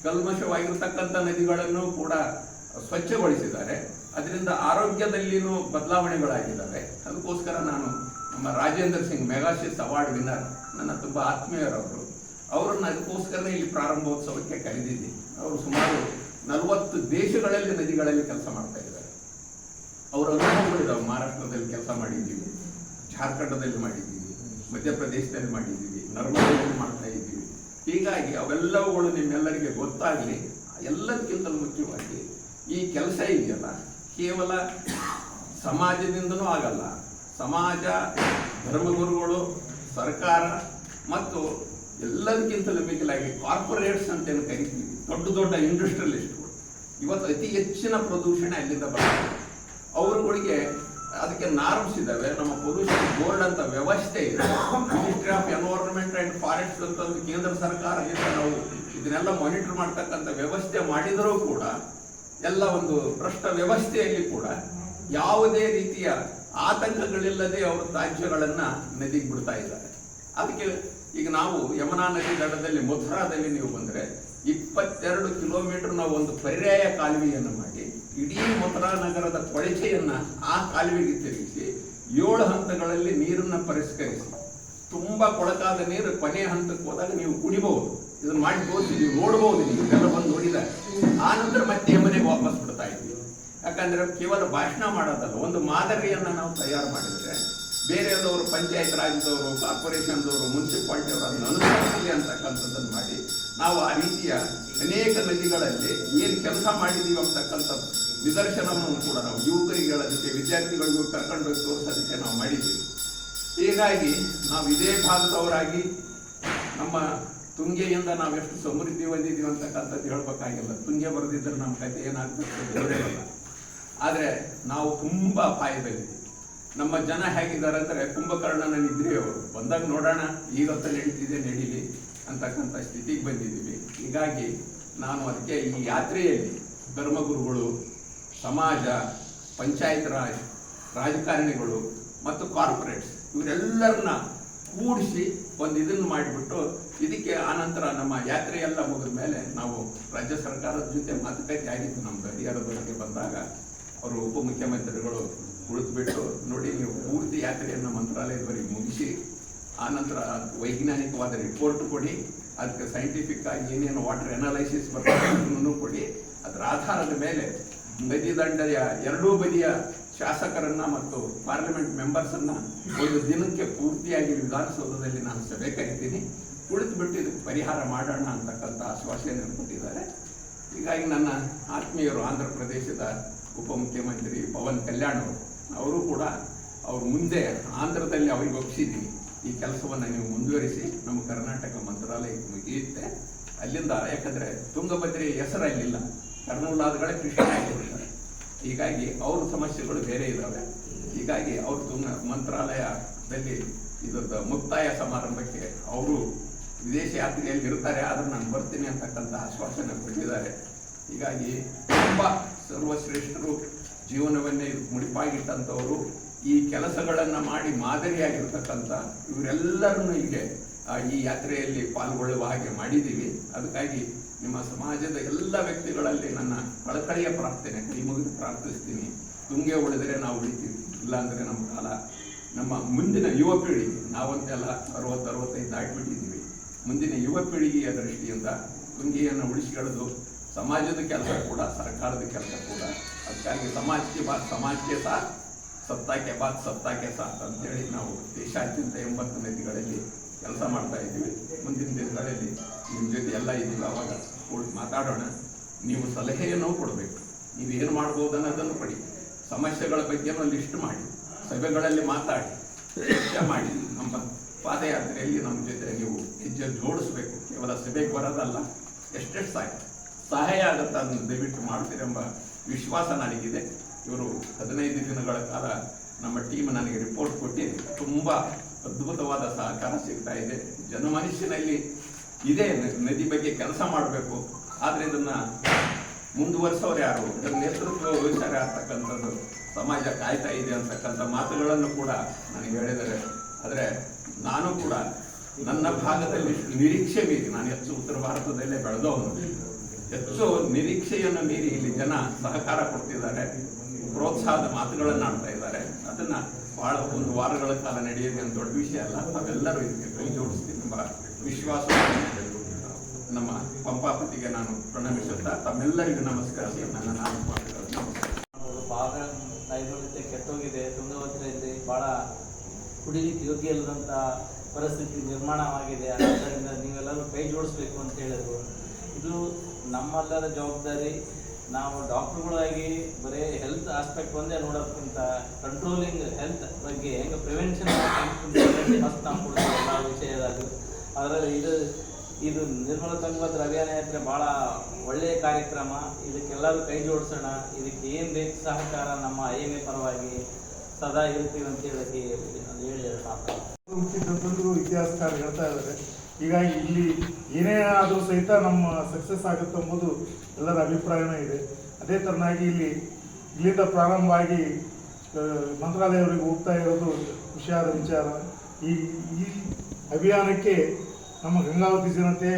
ಕಲ್ಮಶವಾಗಿರ್ತಕ್ಕಂಥ ನದಿಗಳನ್ನು ಕೂಡ ಸ್ವಚ್ಛಗೊಳಿಸಿದ್ದಾರೆ. ಅದರಿಂದ ಆರೋಗ್ಯದಲ್ಲಿನೂ ಬದಲಾವಣೆಗಳಾಗಿದ್ದಾವೆ. ಅದಕ್ಕೋಸ್ಕರ ನಾನು ನಮ್ಮ ರಾಜೇಂದ್ರ ಸಿಂಗ್ ಮೆಗಾಸಿಸ್ ಅವಾರ್ಡ್ ವಿನ್ನರ್, ನನ್ನ ತುಂಬ ಆತ್ಮೀಯರವರು, ಅವರನ್ನು ಅದಕ್ಕೋಸ್ಕರನೇ ಇಲ್ಲಿ ಪ್ರಾರಂಭೋತ್ಸವಕ್ಕೆ ಕರೆದಿದ್ದೀನಿ. ಅವರು ಸುಮಾರು 40 ದೇಶಗಳಲ್ಲಿ ನದಿಗಳಲ್ಲಿ ಕೆಲಸ ಮಾಡ್ತಾ ಇದ್ದಾರೆ. ಅವರ ಅನುಭವಗಳಿದ್ದಾವೆ. ಮಹಾರಾಷ್ಟ್ರದಲ್ಲಿ ಕೆಲಸ ಮಾಡಿದ್ದೀವಿ, ಜಾರ್ಖಂಡದಲ್ಲಿ ಮಾಡಿದ್ದೀವಿ, ಮಧ್ಯಪ್ರದೇಶದಲ್ಲಿ ಮಾಡಿದ್ದೀವಿ, ನರ್ಮದಲ್ಲಿ ಮಾಡ್ತಾ ಇದ್ದೀವಿ. ಹೀಗಾಗಿ ಅವೆಲ್ಲವುಗಳು ನಿಮ್ಮೆಲ್ಲರಿಗೆ ಗೊತ್ತಾಗಲಿ. ಎಲ್ಲದಕ್ಕಿಂತಲೂ ಮುಖ್ಯವಾಗಿ ಈ ಕೆಲಸ ಇದೆಯಲ್ಲ ಕೇವಲ ಸಮಾಜದಿಂದನೂ ಆಗಲ್ಲ. ಸಮಾಜ, ಧರ್ಮಗುರುಗಳು, ಸರ್ಕಾರ ಮತ್ತು ಎಲ್ಲದಕ್ಕಿಂತಲೂ ಮಿಗಿಲಾಗಿ ಕಾರ್ಪೊರೇಟ್ಸ್ ಅಂತೇನು ಕರಿತೀವಿ, ದೊಡ್ಡ ದೊಡ್ಡ ಇಂಡಸ್ಟ್ರಿಯಲಿಸ್ಟ್ಗಳು, ಇವತ್ತು ಅತಿ ಹೆಚ್ಚಿನ ಪ್ರದೂಷಣೆ ಅಲ್ಲಿಂದ ಬರ್ತದೆ. ಅವರುಗಳಿಗೆ ಅದಕ್ಕೆ ನಾರ್ಮ್ಸ್ ಇದ್ದಾವೆ. ನಮ್ಮ ಪೊಲ್ಯೂಷನ್ ಬೋರ್ಡ್ ಅಂತ ವ್ಯವಸ್ಥೆ ಇದೆ. Ministry of environment and forest ಅಂತ ಕೇಂದ್ರ ಸರ್ಕಾರದಿಂದ ನಾವು ಇದನ್ನೆಲ್ಲ ಮಾನಿಟರ್ ಮಾಡ್ತಕ್ಕಂಥ ವ್ಯವಸ್ಥೆ ಮಾಡಿದರೂ ಕೂಡ ಎಲ್ಲ ಒಂದು ಭ್ರಷ್ಟ ವ್ಯವಸ್ಥೆಯಲ್ಲಿ ಕೂಡ ಯಾವುದೇ ರೀತಿಯ ಆತಂಕಗಳಿಲ್ಲದೆ ಅವರು ತ್ಯಾಜ್ಯಗಳನ್ನು ನದಿಗೆ ಬಿಡ್ತಾ ಇದ್ದಾರೆ. ಅದಕ್ಕೆ ಈಗ ನಾವು ಯಮುನಾ ನದಿ ದಡದಲ್ಲಿ ಮಥುರಾದಲ್ಲಿ ನೀವು ಬಂದರೆ 22 ಕಿಲೋಮೀಟರ್ ನಾವು ಒಂದು ಪರ್ಯಾಯ ಕಾಲುವೆಯನ್ನು ಮಾಡಿ ಇಡೀ ಮಥುರಾ ನಗರದ ಕೊಳಚೆಯನ್ನು ಆ ಕಾಲುವೆಗೆ ತಿರುಗಿಸಿ 7 ಹಂತಗಳಲ್ಲಿ ನೀರನ್ನು ಪರಿಷ್ಕರಿಸಿ ತುಂಬ ಕೊಳಕಾದ ನೀರು ಕೊನೆಯ ಹಂತಕ್ಕೆ ಹೋದಾಗ ನೀವು ಕುಡಿಬಹುದು. ಇದನ್ನು ಮಾಡಿ ತೋರಿಸಿದ್ದೀವಿ, ನೋಡ್ಬೋದು, ನೀವು ಇದೆಲ್ಲ ಬಂದು ನೋಡಿದಾಗ. ಆ ನಂತರ ಮತ್ತೆ ಮನೆಗೆ ವಾಪಸ್ ಬಿಡ್ತಾ ಇದ್ದೀವಿ. ಯಾಕಂದರೆ ಕೇವಲ ಭಾಷಣ ಮಾಡೋದಲ್ಲ, ಒಂದು ಮಾದರಿಯನ್ನು ನಾವು ತಯಾರು ಮಾಡಿದರೆ ಬೇರೆಯವರು ಪಂಚಾಯತ್ ರಾಜ್ಯದವರು, ಕಾರ್ಪೊರೇಷನ್ದವರು, ಮುನ್ಸಿಪಾಲ್ಟಿಯವರು ಅದನ್ನು ಅನುಸರಿಸಲಿ ಅಂತಕ್ಕಂಥದ್ದನ್ನು ಮಾಡಿ ನಾವು ಆ ರೀತಿಯ ಅನೇಕ ನದಿಗಳಲ್ಲಿ ಏನು ಕೆಲಸ ಮಾಡಿದ್ದೀವಿ ಅಂತಕ್ಕಂಥ ನಿದರ್ಶನವನ್ನು ಕೂಡ ನಾವು ಯುವಕರಿಗೆ ಹೇಳೋದಕ್ಕೆ, ವಿದ್ಯಾರ್ಥಿಗಳಿಗೂ ಕರ್ಕೊಂಡು ಹೋಗಿ ತೋರಿಸೋದಕ್ಕೆ ನಾವು ಮಾಡಿದ್ದೀವಿ. ಹೀಗಾಗಿ ನಾವು ಇದೇ ಭಾಗದವರಾಗಿ ನಮ್ಮ ತುಂಗೆಯಿಂದ ನಾವು ಎಷ್ಟು ಸಮೃದ್ಧಿ ಹೊಂದಿದ್ದೀವಿ ಅಂತಕ್ಕಂಥದ್ದು ಹೇಳಬೇಕಾಗಿಲ್ಲ. ತುಂಗೆ ಬರೆದಿದ್ದರೆ ನಮ್ಮ ಕಥೆ ಏನಾಗಬೇಕು ಗೊತ್ತಿರಲ್ಲ. ಆದರೆ ನಾವು ತುಂಬ ಅಪಾಯದಲ್ಲಿದ್ದೀವಿ. ನಮ್ಮ ಜನ ಹೇಗಿದ್ದಾರೆ ಅಂದರೆ ಕುಂಭಕರ್ಣನ ನಿದ್ರೆಯವರು ಬಂದಾಗ ನೋಡೋಣ, ಈಗತ್ತ ನಡೀತಿದೆ ನಡೀಲಿ ಅಂತಕ್ಕಂಥ ಸ್ಥಿತಿಗೆ ಬಂದಿದ್ದೀವಿ. ಹೀಗಾಗಿ ನಾನು ಅದಕ್ಕೆ ಈ ಯಾತ್ರೆಯಲ್ಲಿ ಧರ್ಮಗುರುಗಳು, ಸಮಾಜ, ಪಂಚಾಯತ್ ರಾಜ್, ರಾಜಕಾರಣಿಗಳು ಮತ್ತು ಕಾರ್ಪೊರೇಟ್ಸ್ ಇವರೆಲ್ಲರನ್ನ ಕೂಡಿಸಿ ಒಂದು ಇದನ್ನು ಮಾಡಿಬಿಟ್ಟು ಇದಕ್ಕೆ ಆನಂತರ ನಮ್ಮ ಯಾತ್ರೆ ಎಲ್ಲ ಮುಗಿದ ಮೇಲೆ ನಾವು ರಾಜ್ಯ ಸರ್ಕಾರದ ಜೊತೆ ಮಾತುಕತೆ ಆಗಿತ್ತು. ನಮ್ಮದು ಹರಿಹರದವರೆಗೆ ಬಂದಾಗ ಅವರು ಉಪಮುಖ್ಯಮಂತ್ರಿಗಳು ಕುಳಿತುಬಿಟ್ಟು, ನೋಡಿ ನೀವು ಪೂರ್ತಿ ಯಾತ್ರೆಯನ್ನು ಮಂತ್ರಾಲಯದವರೆಗೆ ಮುಗಿಸಿ ಆನಂತರ ವೈಜ್ಞಾನಿಕವಾದ ರಿಪೋರ್ಟ್ ಕೊಡಿ, ಅದಕ್ಕೆ ಸೈಂಟಿಫಿಕ್ ಆಗಿ ಏನೇನು ವಾಟರ್ ಅನಾಲೈಸಿಸ್ ಬರ್ತದೆ ಅದನ್ನು ಕೊಡಿ. ಅದರ ಆಧಾರದ ಮೇಲೆ ನದಿ ದಂಡೆಯ ಎರಡೂ ಬದಿಯ ಶಾಸಕರನ್ನ ಮತ್ತು ಪಾರ್ಲಿಮೆಂಟ್ ಮೆಂಬರ್ಸನ್ನು ಒಂದು ದಿನಕ್ಕೆ ಪೂರ್ತಿಯಾಗಿ ವಿಧಾನಸೌಧದಲ್ಲಿ ನಾನು ಸಭೆ ಕರಿತೀನಿ, ಕುಳಿತುಬಿಟ್ಟು ಇದಕ್ಕೆ ಪರಿಹಾರ ಮಾಡೋಣ ಅಂತಕ್ಕಂಥ ಆಶ್ವಾಸನೆಯನ್ನು ಕೊಟ್ಟಿದ್ದಾರೆ. ಹೀಗಾಗಿ ನನ್ನ ಆತ್ಮೀಯರು ಆಂಧ್ರ ಪ್ರದೇಶದ ಉಪಮುಖ್ಯಮಂತ್ರಿ ಪವನ್ ಕಲ್ಯಾಣ್ ಅವರು ಕೂಡ ಅವ್ರು ಮುಂದೆ ಆಂಧ್ರದಲ್ಲಿ ಅವರಿಗೆ ಒಪ್ಪಿಸಿದ್ದೀನಿ, ಈ ಕೆಲಸವನ್ನು ನೀವು ಮುಂದುವರಿಸಿ ನಮ್ಮ ಕರ್ನಾಟಕ ಮಂತ್ರಾಲಯಕ್ಕೆ ಮುಗಿಯುತ್ತೆ ಅಲ್ಲಿಂದ. ಯಾಕಂದರೆ ತುಂಗಭದ್ರೆಯ ಹೆಸರು ಅಲ್ಲಿಲ್ಲ, ಕರ್ನೂಲಾದಗಳೇ ಕೃಷ್ಣ ಆಗಿರ್ತಾರೆ. ಹೀಗಾಗಿ ಅವ್ರ ಸಮಸ್ಯೆಗಳು ಬೇರೆ ಇದ್ದಾವೆ. ಹೀಗಾಗಿ ಅವರು ಮಂತ್ರಾಲಯದಲ್ಲಿ ಇದರದ ಮುಕ್ತಾಯ ಸಮಾರಂಭಕ್ಕೆ ಅವರು ವಿದೇಶ ಯಾತ್ರೆಯಲ್ಲಿ ಇರ್ತಾರೆ, ಆದ್ರೆ ನಾನು ಬರ್ತೀನಿ ಅಂತಕ್ಕಂಥ ಆಶ್ವಾಸನೆ ಕೊಟ್ಟಿದ್ದಾರೆ. ಹೀಗಾಗಿ ತುಂಬ ಸರ್ವಶ್ರೇಷ್ಠರು, ಜೀವನವನ್ನೇ ಮುಡಿಪಾಗಿಟ್ಟಂಥವರು, ಈ ಕೆಲಸಗಳನ್ನು ಮಾಡಿ ಮಾದರಿಯಾಗಿರ್ತಕ್ಕಂಥ ಇವರೆಲ್ಲರನ್ನು ಹೀಗೆ ಈ ಯಾತ್ರೆಯಲ್ಲಿ ಪಾಲ್ಗೊಳ್ಳುವ ಹಾಗೆ ಮಾಡಿದ್ದೀವಿ. ಅದಕ್ಕಾಗಿ ನಿಮ್ಮ ಸಮಾಜದ ಎಲ್ಲ ವ್ಯಕ್ತಿಗಳಲ್ಲಿ ನನ್ನ ಕಳಕಳಿಯ ಪ್ರಾರ್ಥನೆ, ಕೈ ಮುಗಿದು ಪ್ರಾರ್ಥಿಸ್ತೀನಿ. ತುಂಗೆ ಉಳಿದರೆ ನಾವು ಉಳಿತೀವಿ, ಇಲ್ಲಾಂದರೆ ನಮ್ಮ ಕಾಲ, ನಮ್ಮ ಮುಂದಿನ ಯುವ ಪೀಳಿಗೆ, ನಾವಂತೆಲ್ಲ 60-65 ದಾಟಿಬಿಟ್ಟಿದ್ದೀವಿ, ಮುಂದಿನ ಯುವ ಪೀಳಿಗೆಯ ದೃಷ್ಟಿಯಿಂದ ತುಂಗೆಯನ್ನು ಉಳಿಸಿಕೊಳ್ಳೋದು ಸಮಾಜದ ಕೆಲಸ ಕೂಡ, ಸರ್ಕಾರದ ಕೆಲಸ ಕೂಡ. ಅದಕ್ಕಾಗಿ ಸಮಾಜಕ್ಕೆ ಸಾಥ್, ಸತ್ತಾಕೆ ಬಾತ್, ಸತ್ತಾಕೆ ಸಾಥ್ ಅಂತೇಳಿ ನಾವು ದೇಶಾದ್ಯಂತ 80 ನದಿಗಳಲ್ಲಿ ಕೆಲಸ ಮಾಡ್ತಾ ಇದ್ದೀವಿ. ಮುಂದಿನ ದಿನಗಳಲ್ಲಿ ನಿಮ್ಮ ಜೊತೆ ಎಲ್ಲ ಇದ್ದೀವಿ, ಅವಾಗ ಕೂಡಿ ಮಾತಾಡೋಣ. ನೀವು ಸಲಹೆಯನ್ನು ಕೊಡಬೇಕು, ನೀವು ಏನು ಮಾಡ್ಬೋದು ಅನ್ನೋದನ್ನು ಕೊಡಿ. ಸಮಸ್ಯೆಗಳ ಬಗ್ಗೆ ಲಿಸ್ಟ್ ಮಾಡಿ ಸಭೆಗಳಲ್ಲಿ ಮಾತಾಡಿ ಚರ್ಚೆ ಮಾಡಿ ನಮ್ಮ ಪಾದಯಾತ್ರೆಯಲ್ಲಿ ನಮ್ಮ ಜೊತೆ ನೀವು ಹೆಜ್ಜೆ ಜೋಡಿಸ್ಬೇಕು. ಕೇವಲ ಸಭೆಗೆ ಬರೋದಲ್ಲ, ಎಷ್ಟೆಷ್ಟು ಸಹಾಯ ಆಗುತ್ತೆ ಅದನ್ನು ದಯವಿಟ್ಟು ಮಾಡ್ತೀರೆಂಬ ವಿಶ್ವಾಸ ನನಗಿದೆ. ಇವರು 15 ದಿನಗಳ ಕಾಲ ನಮ್ಮ ಟೀಮ್ ನನಗೆ ರಿಪೋರ್ಟ್ ಕೊಟ್ಟು ತುಂಬ ಅದ್ಭುತವಾದ ಸಹಕಾರ ಸಿಗ್ತಾ ಇದೆ. ಜನಮನಸ್ಸಿನಲ್ಲಿ ಇದೇ ನದಿ ಬಗ್ಗೆ ಕೆಲಸ ಮಾಡಬೇಕು, ಆದರೆ ಇದನ್ನು ಮುಂದುವರಿಸೋರು ಯಾರು, ಇದರ ನೇತೃತ್ವ ವಹಿಸ್ತಾರೆ ಆಗ್ತಕ್ಕಂಥದ್ದು ಸಮಾಜ ಕಾಯ್ತಾ ಇದೆ ಅಂತಕ್ಕಂಥ ಮಾತುಗಳನ್ನು ಕೂಡ ನನಗೆ ಹೇಳಿದ್ದಾರೆ. ಆದರೆ ನಾನು ಕೂಡ ನನ್ನ ಭಾಗದಲ್ಲಿ ನಿರೀಕ್ಷೆ ಮೀರಿ, ನಾನು ಹೆಚ್ಚು ಉತ್ತರ ಭಾರತದಲ್ಲೇ ಬೆಳೆದವನು, ಹೆಚ್ಚು ನಿರೀಕ್ಷೆಯನ್ನು ಮೀರಿ ಇಲ್ಲಿ ಜನ ಸಹಕಾರ ಕೊಡ್ತಿದ್ದಾರೆ, ಪ್ರೋತ್ಸಾಹದ ಮಾತುಗಳನ್ನು ಆಡ್ತಾ ಇದ್ದಾರೆ. ಅದನ್ನ ಬಹಳ 1 ವಾರಗಳ ಕಾಲ ನಡೆಯೋದು ಅಂತ ದೊಡ್ಡ ವಿಷಯ ಅಲ್ಲ. ನಾವೆಲ್ಲರೂ ಇದಕ್ಕೆ ಕೈ ಜೋಡಿಸ್ತೀವಿ ಎಂಬ ವಿಶ್ವಾಸ ನಮ್ಮ ಪಂಪಾಪತಿಗೆ ನಾನು ಪ್ರಣಮಿಸುತ್ತಾ ತಮ್ಮೆಲ್ಲರಿಗೂ ನಮಸ್ಕರಿಸಿ ನನ್ನ ಭಾಗ ನೈರ್ಮಲ್ಯತೆ ಕೆಟ್ಟೋಗಿದೆ. ತುಂಗಭದ್ರೆಯಲ್ಲಿ ಭಾಳ ಕುಡಿಲಿಕ್ಕೆ ಯೋಗ್ಯ ಇಲ್ಲದಂಥ ಪರಿಸ್ಥಿತಿ ನಿರ್ಮಾಣವಾಗಿದೆ. ಆದ್ದರಿಂದ ನೀವೆಲ್ಲರೂ ಕೈ ಜೋಡಿಸ್ಬೇಕು ಅಂತ ಹೇಳಿದ್ರು. ಇದು ನಮ್ಮೆಲ್ಲರ ಜವಾಬ್ದಾರಿ. ನಾವು ಡಾಕ್ಟ್ರುಗಳಾಗಿ ಬರೀ ಹೆಲ್ತ್ ಆಸ್ಪೆಕ್ಟ್ ಒಂದೇ ನೋಡೋದಕ್ಕಿಂತ ಕಂಟ್ರೋಲಿಂಗ್ ಹೆಲ್ತ್ ಬಗ್ಗೆ ಹೆಂಗೆ ಪ್ರಿವೆನ್ಷನ್ ಫಸ್ಟ್ ನಾವು ಕೊಡ್ತೀವಿ ಎಲ್ಲ ವಿಷಯದಲ್ಲಿ. ಅದರಲ್ಲಿ ಇದು ನಿರ್ಮಲ ತುಂಗಭದ್ರಾ ಅಭಿಯಾನ ಯಾತ್ರೆ ಭಾಳ ಒಳ್ಳೆಯ ಕಾರ್ಯಕ್ರಮ. ಇದಕ್ಕೆಲ್ಲರೂ ಕೈ ಜೋಡಿಸೋಣ. ಇದಕ್ಕೆ ಏನು ಬೇಕು ಸಹಕಾರ ನಮ್ಮ IMA ಪರವಾಗಿ ಸದಾ ಇರ್ತೀವಿ ಅಂತ ಹೇಳಿ ಹುಟ್ಟಿದಂತಂದು ಇತಿಹಾಸಕಾರ ಹೇಳ್ತಾ ಇದ್ದಾರೆ. ಹೀಗಾಗಿ ಇಲ್ಲಿ ಏನೇ ಆದರೂ ಸಹಿತ ನಮ್ಮ ಸಕ್ಸಸ್ ಆಗುತ್ತೆ ಎಂಬುದು ಎಲ್ಲರ ಅಭಿಪ್ರಾಯನೇ ಇದೆ. ಅದೇ ಥರನಾಗಿ ಇಲ್ಲಿಂದ ಪ್ರಾರಂಭ ಆಗಿ ಮಂತ್ರಾಲಯವರಿಗೆ ಹೋಗ್ತಾ ಇರೋದು ಖುಷಿಯಾದ ವಿಚಾರ. ಈ ಅಭಿಯಾನಕ್ಕೆ ನಮ್ಮ ಗಂಗಾವತಿ ಜನತೆ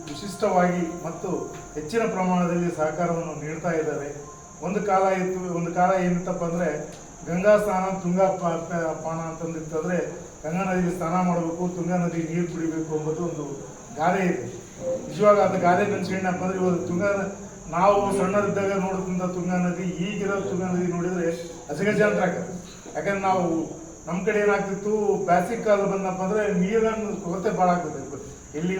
ವಿಶಿಷ್ಟವಾಗಿ ಮತ್ತು ಹೆಚ್ಚಿನ ಪ್ರಮಾಣದಲ್ಲಿ ಸಹಕಾರವನ್ನು ನೀಡ್ತಾ ಇದ್ದಾರೆ. ಒಂದು ಕಾಲ ಏನಿತ್ತಪ್ಪ ಅಂದರೆ ಗಂಗಾ ಸ್ನಾನ ತುಂಗಾ ಪಾನ ಅಂತಂದಿತ್ತಂದರೆ ಗಂಗಾ ನದಿಗೆ ಸ್ನಾನ ಮಾಡಬೇಕು, ತುಂಗಾ ನದಿ ನೀರು ಕುಡಿಬೇಕು ಎಂಬುದು ಒಂದು ಗಾದೆ ಇದೆ. ನಿಜವಾಗ ಅದು ಗಾದೆ ನೆನ್ಸ್ಕೊಂಡಪ್ಪ ಅಂದರೆ ಇವತ್ತು ನಾವು ಸಣ್ಣರಿದ್ದಾಗ ನೋಡುತ್ತಿದ್ದ ತುಂಗಾ ನದಿ ಈಗಿರೋ ತುಂಗಾ ನದಿ ನೋಡಿದರೆ ಅಜಗಜಾಂತರ ಆಗತ್ತೆ. ಯಾಕಂದ್ರೆ ನಮ್ಮ ಕಡೆ ಏನಾಗ್ತಿತ್ತು, ಬ್ಯಾಸಿಕ್ ಕಾಲ ಬಂದಪ್ಪ ಅಂದರೆ ನೀರನ್ನು ಕೊರತೆ ಭಾಳ ಆಗ್ತದೆ. ಇಲ್ಲಿ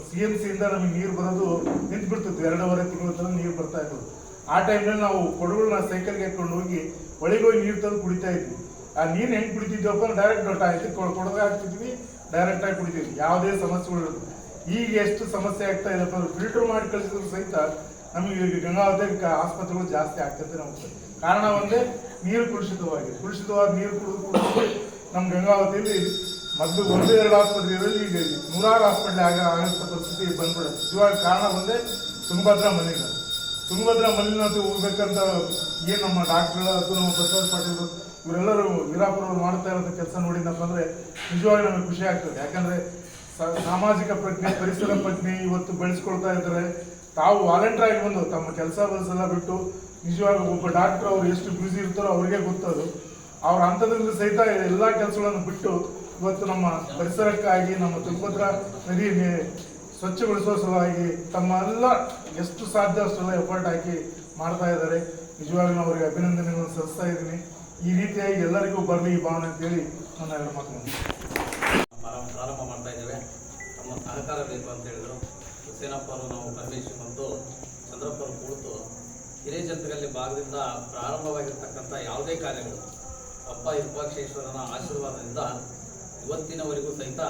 CMCಯಿಂದ ನಮಗೆ ನೀರು ಬರೋದು ನಿಂತು ಬಿಡ್ತಿತ್ತು. 2.5 ತಿಂಗಳ ತನಕ ನೀರು ಬರ್ತಾ ಇರೋದು. ಆ ಟೈಮ್ನಲ್ಲಿ ನಾವು ಕೊಡಗಳನ್ನ ಸೈಕಲ್ಗೆ ಹಾಕೊಂಡು ಹೋಗಿ ಒಳಗೋಗಿ ನೀರು ತಂದು ಕುಡಿತಾ ಇದ್ವಿ. ಆ ನೀರು ಹೆಂಗೆ ಕುಡಿತಿದ್ವಪ್ಪ ಅಂದ್ರೆ ಡೈರೆಕ್ಟ್ ಕೊಡಗ ಹಾಕ್ತಿದ್ವಿ, ಡೈರೆಕ್ಟಾಗಿ ಕುಡಿತೀವಿ, ಯಾವುದೇ ಸಮಸ್ಯೆಗಳು. ಈಗ ಎಷ್ಟು ಸಮಸ್ಯೆ ಆಗ್ತಾ ಇದೆಪ್ಪ ಅಂದ್ರೆ ಫಿಲ್ಟರ್ ಮಾಡಿ ಕಳಿಸಿದ್ರು ಸಹಿತ ನಮಗೆ ಗಂಗಾವತಿ ಆಸ್ಪತ್ರೆಗಳು ಜಾಸ್ತಿ ಆಗ್ತದೆ. ನಮಗೆ ಕಾರಣ ಒಂದೇ, ನೀರು ಕುಡಿಸಿದವಾದ ನೀರು ಕುಡಿದು ನಮ್ಮ ಗಂಗಾವತಿಯಲ್ಲಿ ಮೊದಲು 1-2 ಆಸ್ಪತ್ರೆ ಇರೋದು ಈಗ 100 ಹಾಸ್ಪಿಟ್ಲ್ ಆಗಂಥ ಪರಿಸ್ಥಿತಿ ಬಂದ್ಬಿಡುತ್ತೆ. ಇವಾಗ ಕಾರಣ ಒಂದೇ ತುಂಗಭದ್ರಾ ಮಲ್ಲಿನಾಥ್ ಹೋಗ್ಬೇಕಂತ ಏನು ನಮ್ಮ ಡಾಕ್ಟರ್ ಅಥವಾ ನಮ್ಮ ಬಸವರಾಜ ಪಾಟೀಲ್ ಇವರೆಲ್ಲರೂ ವೀರಾಪುರವರು ಮಾಡ್ತಾ ಇರೋದು ಕೆಲಸ ನೋಡಿದಪ್ಪ ಅಂದರೆ ನಿಜವಾಗಿ ನಮಗೆ ಖುಷಿ ಆಗ್ತದೆ. ಯಾಕಂದರೆ ಸಾಮಾಜಿಕ ಪ್ರಜ್ಞೆ, ಪರಿಸರ ಪ್ರಜ್ಞೆ ಇವತ್ತು ಬೆಳೆಸ್ಕೊಳ್ತಾ ಇದ್ದಾರೆ. ತಾವು ವಾಲಂಟಿಯರ್ ಆಗಿ ಬಂದು ತಮ್ಮ ಕೆಲಸ ಬಸ್ಸೆಲ್ಲ ಬಿಟ್ಟು ನಿಜವಾಗಿ ಒಬ್ಬ ಡಾಕ್ಟರ್ ಅವ್ರು ಎಷ್ಟು ಬ್ಯುಸಿ ಇರ್ತಾರೋ ಅವ್ರಿಗೆ ಗೊತ್ತದು. ಅವ್ರ ಹಂತದಲ್ಲಿ ಸಹಿತ ಎಲ್ಲ ಕೆಲಸಗಳನ್ನು ಬಿಟ್ಟು ಇವತ್ತು ನಮ್ಮ ಪರಿಸರಕ್ಕಾಗಿ, ನಮ್ಮ ತುಂಗಭದ್ರಾ ನದಿ ಸ್ವಚ್ಛಗೊಳಿಸುವ ಸಲುವಾಗಿ ತಮ್ಮೆಲ್ಲ ಎಷ್ಟು ಸಾಧ್ಯ ಅಷ್ಟೆಲ್ಲ ಎಫರ್ಟ್ ಹಾಕಿ ಮಾಡ್ತಾ ಇದ್ದಾರೆ. ನಿಜವಾಗ್ಲೂ ಅವರಿಗೆ ಅಭಿನಂದನೆಗಳನ್ನು ಸಲ್ಲಿಸ್ತಾ ಇದ್ದೀನಿ. ಈ ರೀತಿಯಾಗಿ ಎಲ್ಲರಿಗೂ ಬರಲಿ ಈ ಭಾವನೆ ಅಂತೇಳಿ ನನ್ನ 2 ಮಾತುಗಳನ್ನು ಪ್ರಾರಂಭ ಮಾಡ್ತಾ ಇದ್ದೇವೆ. ನಮ್ಮ ಸಹಕಾರ ಬೇಕು ಅಂತ ಹೇಳಿದರು. ಹುಸೇನಪ್ಪ ಅವರು, ನಾವು ಪರಮೇಶ್ವರ್ ಮತ್ತು ಚಂದ್ರಪ್ಪ ಅವರು ಕುಳಿತು ಹಿರೇಜಂತಗಲ್ಲಿ ಭಾಗದಿಂದ ಪ್ರಾರಂಭವಾಗಿರ್ತಕ್ಕಂಥ ಯಾವುದೇ ಕಾರ್ಯಗಳು ಅಪ್ಪ ವಿರೂಪಾಕ್ಷೇಶ್ವರನ ಆಶೀರ್ವಾದದಿಂದ ಇವತ್ತಿನವರೆಗೂ ಸಹಿತ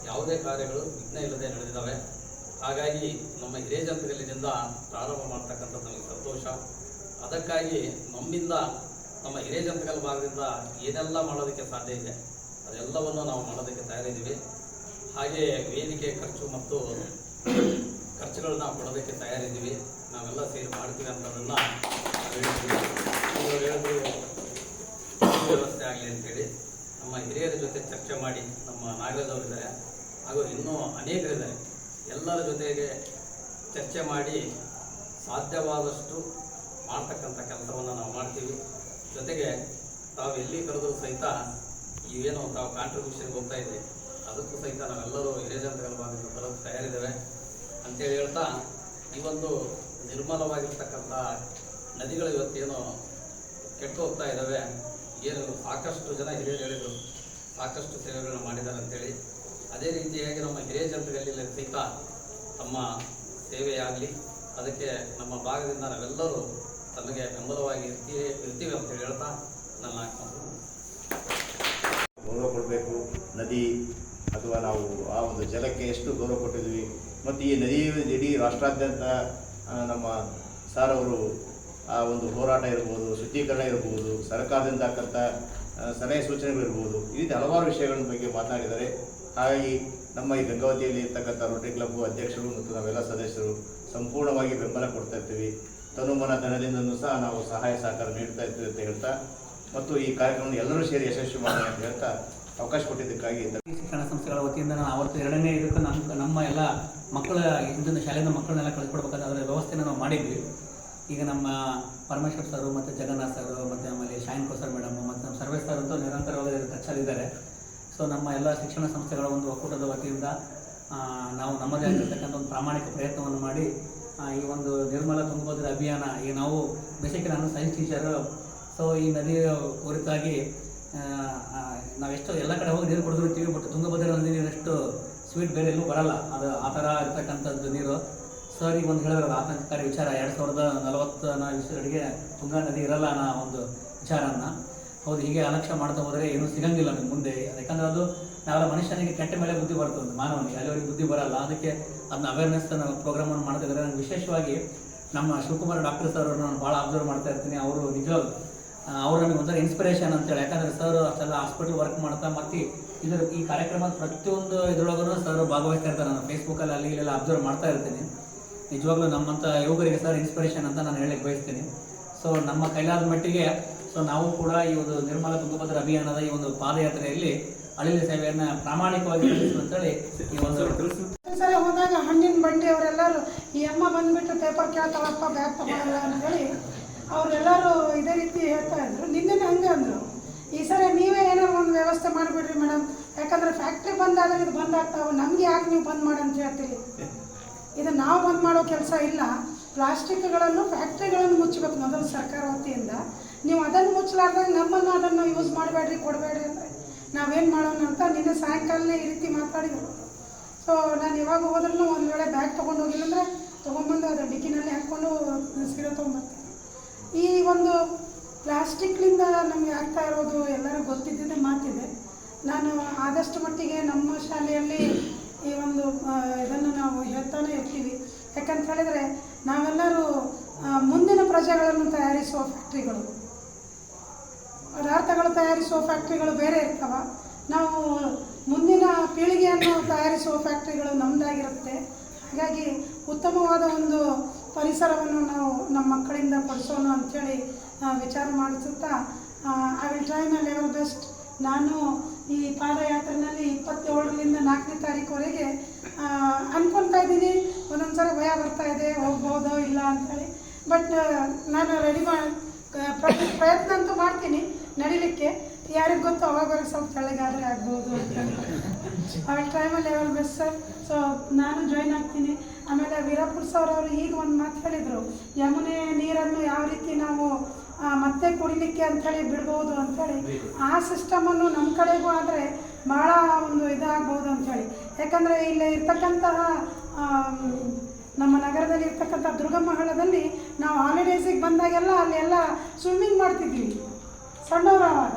ಯಾವುದೇ ಕಾರ್ಯಗಳು ವಿಘ್ನ ಇಲ್ಲದೆ ನಡೆದಿದ್ದಾವೆ. ಹಾಗಾಗಿ ನಮ್ಮ ಹಿರೇಜಂತಗಲ್ಲಿನಿಂದ ಪ್ರಾರಂಭ ಮಾಡ್ತಕ್ಕಂಥದ್ದು ನಮಗೆ ಸಂತೋಷ. ಅದಕ್ಕಾಗಿ ನಮ್ಮಿಂದ ನಮ್ಮ ಹಿರೇಜಂತಗಲ್ ಭಾಗದಿಂದ ಏನೆಲ್ಲ ಮಾಡೋದಕ್ಕೆ ಸಾಧ್ಯ ಇದೆ ಅದೆಲ್ಲವನ್ನು ನಾವು ಮಾಡೋದಕ್ಕೆ ತಯಾರಿದ್ದೀವಿ. ಹಾಗೆ ವೇದಿಕೆ ಖರ್ಚು ಮತ್ತು ಖರ್ಚುಗಳನ್ನ ಕೊಡೋದಕ್ಕೆ ತಯಾರಿದ್ದೀವಿ. ನಾವೆಲ್ಲ ಸೇರಿ ಮಾಡ್ತೀವಿ ಅನ್ನೋದನ್ನು ಹೇಳಿದ್ರು ವ್ಯವಸ್ಥೆ ಆಗಲಿ ಅಂತೇಳಿ ನಮ್ಮ ಹಿರಿಯರ ಜೊತೆ ಚರ್ಚೆ ಮಾಡಿ, ನಮ್ಮ ನಾಗರಾಜ್ ಅವರಿದ್ದಾರೆ ಹಾಗೂ ಇನ್ನೂ ಅನೇಕರಿದ್ದಾರೆ, ಎಲ್ಲರ ಜೊತೆಗೆ ಚರ್ಚೆ ಮಾಡಿ ಸಾಧ್ಯವಾದಷ್ಟು ಮಾಡ್ತಕ್ಕಂಥ ಕೆಲಸವನ್ನು ನಾವು ಮಾಡ್ತೀವಿ. ಜೊತೆಗೆ ತಾವು ಎಲ್ಲಿ ಕರೆದರೂ ಸಹಿತ ಇವೇನು ತಾವು ಕಾಂಟ್ರಿಬ್ಯೂಷನ್ಗೆ ಹೋಗ್ತಾ ಇದ್ದೀವಿ ಅದಕ್ಕೂ ಸಹಿತ ನಾವೆಲ್ಲರೂ ಹಿರೇಜಂತಗಲ್ ಭಾಗದಿಂದ ಬರೋಕ್ಕೆ ತಯಾರಿದ್ದೇವೆ ಅಂತೇಳಿ ಹೇಳ್ತಾ, ಈ ಒಂದು ನಿರ್ಮಲವಾಗಿರ್ತಕ್ಕಂಥ ನದಿಗಳು ಇವತ್ತೇನು ಕೆಟ್ಟು ಹೋಗ್ತಾ ಇದ್ದಾವೆ, ಏನು ಸಾಕಷ್ಟು ಜನ ಹಿರಿಯರು ಹೇಳಿದರು ಸಾಕಷ್ಟು ಸೇವೆಗಳನ್ನ ಮಾಡಿದ್ದಾರೆ ಅಂತೇಳಿ, ಅದೇ ರೀತಿಯಾಗಿ ನಮ್ಮ ಹಿರೇಜಂತಗಲ್ಲಿ ಸಹಿತ ತಮ್ಮ ಸೇವೆಯಾಗಲಿ, ಅದಕ್ಕೆ ನಮ್ಮ ಭಾಗದಿಂದ ನಾವೆಲ್ಲರೂ ತಮಗೆ ಬೆಂಬಲವಾಗಿ ಇರ್ತೀವಿ ಅಂತ ಹೇಳ್ತಾ ನನ್ನ ಗೌರವ ಕೊಡಬೇಕು. ನದಿ ಅಥವಾ ನಾವು ಆ ಒಂದು ಜಲಕ್ಕೆ ಎಷ್ಟು ಗೌರವ ಕೊಟ್ಟಿದ್ವಿ ಮತ್ತು ಈ ನದಿ ಇಡೀ ರಾಷ್ಟ್ರಾದ್ಯಂತ ನಮ್ಮ ಸಾರ್ ಅವರು ಆ ಒಂದು ಹೋರಾಟ ಇರ್ಬೋದು, ಶುದ್ಧೀಕರಣ ಇರ್ಬೋದು, ಸರ್ಕಾರದಿಂದ ಆಗ್ತಕ್ಕಂಥ ಸಲಹೆ ಸೂಚನೆಗಳಿರ್ಬೋದು, ಈ ರೀತಿ ಹಲವಾರು ವಿಷಯಗಳ ಬಗ್ಗೆ ಮಾತನಾಡಿದ್ದಾರೆ. ಹಾಗಾಗಿ ನಮ್ಮ ಈ ಗಂಗಾವತಿಯಲ್ಲಿ ಇರ್ತಕ್ಕಂಥ ರೋಟರಿ ಕ್ಲಬ್ ಅಧ್ಯಕ್ಷರು ಮತ್ತು ನಾವೆಲ್ಲ ಸದಸ್ಯರು ಸಂಪೂರ್ಣವಾಗಿ ಬೆಂಬಲ ಕೊಡ್ತಾ ಇರ್ತೀವಿ. ತನುಮನ ಧನದಿಂದಲೂ ಸಹ ನಾವು ಸಹಾಯ ಸಹಕಾರ ನೀಡ್ತಾ ಇರ್ತೀವಿ ಅಂತ ಹೇಳ್ತಾ, ಮತ್ತು ಈ ಕಾರ್ಯಕ್ರಮವನ್ನು ಎಲ್ಲರೂ ಸೇರಿ ಯಶಸ್ವಿ ಮಾಡೋಣ ಅಂತ ಹೇಳ್ತಾ ಅವಕಾಶ ಕೊಟ್ಟಿದ್ದಕ್ಕಾಗಿ ಶಿಕ್ಷಣ ಸಂಸ್ಥೆಗಳ ವತಿಯಿಂದ ನಾನು ಅವತ್ತು 2ನೇ ಇದಕ್ಕೆ ನಮ್ಮ ಎಲ್ಲ ಮಕ್ಕಳ ಇದನ್ನು ಶಾಲೆಯಿಂದ ಮಕ್ಕಳನ್ನೆಲ್ಲ ಕಳಿಸ್ಕೊಡ್ಬೇಕಾದ್ರೆ ಅದರ ವ್ಯವಸ್ಥೆನ ನಾವು ಮಾಡಿದ್ವಿ. ಈಗ ನಮ್ಮ ಪರಮೇಶ್ವರ್ ಸರು ಮತ್ತು ಜಗನ್ನಾಥ್ ಸರ್ ಮತ್ತು ಆಮೇಲೆ ಶಾಯಿನ್ ಕೋಸರ್ ಮೇಡಮು ಮತ್ತು ನಮ್ಮ ಸರ್ವೇಶ್ ಸರ್ ಅಂತೂ ನಿರಂತರವಾಗಿ ಟಚ್ಚಲ್ಲಿದ್ದಾರೆ. ಸೊ ನಮ್ಮ ಎಲ್ಲ ಶಿಕ್ಷಣ ಸಂಸ್ಥೆಗಳ ಒಂದು ಒಕ್ಕೂಟದ ವತಿಯಿಂದ ನಾವು ನಮ್ಮದೇ ಆಗಿರ್ತಕ್ಕಂಥ ಒಂದು ಪ್ರಾಮಾಣಿಕ ಪ್ರಯತ್ನವನ್ನು ಮಾಡಿ ಈ ಒಂದು ನಿರ್ಮಲ ತುಂಗಭದ್ರಾ ಅಭಿಯಾನ, ಈಗ ನಾವು ಬೇಸಿಕಲಿ ನಾನು ಸೈನ್ಸ್ ಟೀಚರು. ಸೊ ಈ ನದಿಯ ಕುರಿತಾಗಿ ನಾವೆಷ್ಟು ಎಲ್ಲ ಕಡೆ ಹೋಗಿ ನೀರು ಕುಡಿದಿರ್ತೀವಿ, ಬಟ್ ತುಂಗಭದ್ರಾ ನದಿ ನೀರಷ್ಟು ಸ್ವೀಟ್ ಬೇರೆ ಎಲ್ಲೂ ಬರಲ್ಲ. ಅದು ಆ ಥರ ಇರ್ತಕ್ಕಂಥದ್ದು ನೀರು. ಸರ್ ಈಗ ಒಂದು ಹೇಳಿದ್ರು ಆತಂಕಕಾರಿ ವಿಚಾರ, 2040 ಇಷ್ಟರವರೆಗೆ ತುಂಗಾ ನದಿ ಇರಲ್ಲ ಅನ್ನೋ ಒಂದು ವಿಚಾರನ. ಹೌದು, ಹೀಗೆ ಅಲಕ್ಷ್ಯ ಮಾಡ್ತಾ ಹೋದರೆ ಏನೂ ಸಿಗಂಗಿಲ್ಲ ನಿಮ್ಗೆ ಮುಂದೆ. ಯಾಕಂದರೆ ಅದು ನಾವೆಲ್ಲ ಮನುಷ್ಯನಿಗೆ ಕೆಟ್ಟ ಮೇಲೆ ಬುದ್ಧಿ ಬರ್ತದೆ, ಮಾನವನಿಗೆ ಅಲ್ಲಿವರೆಗೆ ಬುದ್ಧಿ ಬರಲ್ಲ. ಅದಕ್ಕೆ ಅದನ್ನ ಅವೇರ್ನೆಸ್ ಪ್ರೋಗ್ರಾಮನ್ನು ಮಾಡ್ತಾ ಇದ್ದಾರೆ. ನನಗೆ ವಿಶೇಷವಾಗಿ ನಮ್ಮ ಶಿವಕುಮಾರ್ ಡಾಕ್ಟರ್ ಸರ್ ಅವ್ರನ್ನ ನಾನು ಭಾಳ ಅಬ್ಸರ್ವ್ ಮಾಡ್ತಾ ಇರ್ತೀನಿ. ಅವರು ನಿಜವಾಗ್ಲೂ ಅವ್ರು ನಮಗೆ ಒಂಥರ ಇನ್ಸ್ಪಿರೇಷನ್ ಅಂತೇಳಿ. ಯಾಕಂದರೆ ಸರ್ ಅಷ್ಟೆಲ್ಲ ಹಾಸ್ಪಿಟಲ್ ವರ್ಕ್ ಮಾಡ್ತಾ ಮತ್ತು ಈ ಕಾರ್ಯಕ್ರಮದ ಪ್ರತಿಯೊಂದು ಇದ್ರೊಳಗೂ ಸರ್ ಭಾಗವಹಿಸ್ತಾ ಇರ್ತಾರೆ. ನಾನು ಫೇಸ್ಬುಕ್ಕಲ್ಲಿ ಅಲ್ಲಿ ಇಲ್ಲೆಲ್ಲ ಅಬ್ಸರ್ವ್ ಮಾಡ್ತಾ ಇರ್ತೀನಿ. ನಿಜವಾಗ್ಲೂ ನಮ್ಮಂಥ ಯುವಕರಿಗೆ ಸರ್ ಇನ್ಸ್ಪಿರೇಷನ್ ಅಂತ ನಾನು ಹೇಳಕ್ಕೆ ಬಯಸ್ತೀನಿ. ಸೊ ನಮ್ಮ ಕೈಲಾದ ಮಟ್ಟಿಗೆ ನಾವು ಕೂಡ ಈ ಒಂದು ನಿರ್ಮಲ ತುಂಗಭದ್ರಾ ಅಭಿಯಾನದ ಈ ಒಂದು ಪಾದಯಾತ್ರೆಯಲ್ಲಿ ಅಳಿಲು ಸೇವೆಯನ್ನು ಪ್ರಾಮಾಣಿಕವಾಗಿ ಅಂತೇಳಿ ಈ ಒಂದು ಸರಿ ಹೋದಾಗ ಹಣ್ಣಿನ ಬಂಡಿ ಅವರೆಲ್ಲರೂ ಈ ಅಮ್ಮ ಬಂದ್ಬಿಟ್ಟು ಪೇಪರ್ ಕೇಳ್ತಾಳಪ್ಪ ಬ್ಯಾಗ್ ತಗೊಳ್ಳಲ್ಲ ಅಂತೇಳಿ ಅವರೆಲ್ಲರೂ ಇದೇ ರೀತಿ ಹೇಳ್ತಾ ಇದ್ರು. ನಿನ್ನೆ ಹಂಗೆ ಅಂದರು, ಈ ಸರಿ ನೀವೇ ಏನಾದ್ರು ಒಂದು ವ್ಯವಸ್ಥೆ ಮಾಡಿಬಿಡ್ರಿ ಮೇಡಮ್, ಯಾಕಂದರೆ ಫ್ಯಾಕ್ಟ್ರಿ ಬಂದಾದಾಗ ಇದು ಬಂದ್ ಆಗ್ತಾವೆ, ನಮ್ಗೆ ಯಾಕೆ ನೀವು ಬಂದ್ ಮಾಡಿ ಅಂತ ಹೇಳ್ತೀರಿ. ಇದು ನಾವು ಬಂದ್ ಮಾಡೋ ಕೆಲಸ ಇಲ್ಲ. ಪ್ಲಾಸ್ಟಿಕ್ಗಳನ್ನು ಫ್ಯಾಕ್ಟ್ರಿಗಳನ್ನು ಮುಚ್ಚಬೇಕು ಮೊದಲು ಸರ್ಕಾರ ವತಿಯಿಂದ. ನೀವು ಅದನ್ನು ಮುಚ್ಚಲಾರ್ದಾಗ ನಮ್ಮನ್ನು ಅದನ್ನು ಯೂಸ್ ಮಾಡಬೇಡ್ರಿ, ಕೊಡಬೇಡ್ರಿ ಅಂದರೆ ನಾವೇನು ಮಾಡೋಣ ಅಂತ ನಿನ್ನೆ ಸಾಯಂಕಾಲನೇ ಈ ರೀತಿ ಮಾತಾಡಿದರು. ಸೊ ನಾನು ಯಾವಾಗ ಹೋದ್ರೂ ಒಂದು ವೇಳೆ ಬ್ಯಾಗ್ ತೊಗೊಂಡು ಹೋಗಿಲ್ಲ ಅಂದರೆ ತೊಗೊಂಬಂದು ಅದು ಡಿಕ್ಕಿನಲ್ಲಿ ಹಾಕ್ಕೊಂಡು ಸೀರೆ ತೊಗೊಂಬರ್ತೀನಿ. ಈ ಒಂದು ಪ್ಲಾಸ್ಟಿಕ್ಲಿಂದ ನಮಗೆ ಆಗ್ತಾ ಇರೋದು ಎಲ್ಲರೂ ಗೊತ್ತಿದ್ದೇ ಮಾತಿದೆ. ನಾನು ಆದಷ್ಟು ಮಟ್ಟಿಗೆ ನಮ್ಮ ಶಾಲೆಯಲ್ಲಿ ಈ ಒಂದು ಇದನ್ನು ನಾವು ಹೇಳ್ತಾನೆ ಇರ್ತೀವಿ. ಯಾಕಂತ ಹೇಳಿದರೆ ನಾವೆಲ್ಲರೂ ಮುಂದಿನ ಪ್ರಜೆಗಳನ್ನು ತಯಾರಿಸುವ ಫ್ಯಾಕ್ಟ್ರಿಗಳು, ಪದಾರ್ಥಗಳು ತಯಾರಿಸುವ ಫ್ಯಾಕ್ಟ್ರಿಗಳು ಬೇರೆ ಇರ್ತವೆ. ನಾವು ಮುಂದಿನ ಪೀಳಿಗೆಯನ್ನು ತಯಾರಿಸುವ ಫ್ಯಾಕ್ಟ್ರಿಗಳು ನಮ್ಮದಾಗಿರುತ್ತೆ. ಹಾಗಾಗಿ ಉತ್ತಮವಾದ ಒಂದು ಪರಿಸರವನ್ನು ನಾವು ನಮ್ಮ ಮಕ್ಕಳಿಂದ ಕೊಡಿಸೋಣ ಅಂಥೇಳಿ ವಿಚಾರ ಮಾಡಿಸುತ್ತಾ I will try my level best. ನಾನು ಈ ಪಾದಯಾತ್ರೆಯಲ್ಲಿ 27ರಿಂದ 4ನೇ ತಾರೀಕುವರೆಗೆ ಅಂದ್ಕೊಳ್ತಾ ಇದ್ದೀನಿ. ಒಂದೊಂದು ಸರಿ ಭಯ ಬರ್ತಾ ಇದೆ, ಹೋಗ್ಬೋದೋ ಇಲ್ಲ ಅಂಥೇಳಿ. ಬಟ್ ನಾನು ರೆಡಿ ಪ್ರಯತ್ನ ಅಂತೂ ಮಾಡ್ತೀನಿ ನಡಿಲಿಕ್ಕೆ. ಯಾರಿಗೆ ಗೊತ್ತು, ಅವಾಗವರೆಗೆ ಸ್ವಲ್ಪ ತೆಳ್ಳಗಾದರೆ ಆಗ್ಬೋದು ಅಂತ. I will try my level best sir. So ನಾನು ಜಾಯ್ನ್ ಆಗ್ತೀನಿ. ಆಮೇಲೆ ವೀರಪ್ಪನ್ ಸರ್ ಅವರು ಈಗ ಒಂದು ಮಾತು ಹೇಳಿದರು, ಯಮುನೆ ನೀರನ್ನು ಯಾವ ರೀತಿ ನಾವು ಮತ್ತೆ ಕುಡಿಲಿಕ್ಕೆ ಅಂಥೇಳಿ ಬಿಡ್ಬೋದು ಅಂಥೇಳಿ. ಆ ಸಿಸ್ಟಮನ್ನು ನಮ್ಮ ಕಡೆಗೂ ಆದರೆ ಭಾಳ ಒಂದು ಇದಾಗ್ಬೋದು ಅಂಥೇಳಿ. ಯಾಕಂದರೆ ಇಲ್ಲಿ ಇರ್ತಕ್ಕಂತಹ ನಮ್ಮ ನಗರದಲ್ಲಿ ಇರ್ತಕ್ಕಂಥ ದುರ್ಗಮ್ಮ ಹಳ್ಳದಲ್ಲಿ ನಾವು ಹಾಲಿಡೇಸಿಗೆ ಬಂದಾಗೆಲ್ಲ ಅಲ್ಲೆಲ್ಲ ಸ್ವಿಮ್ಮಿಂಗ್ ಮಾಡ್ತಿದ್ವಿ ಸಣ್ಣವರಾವಾಗ.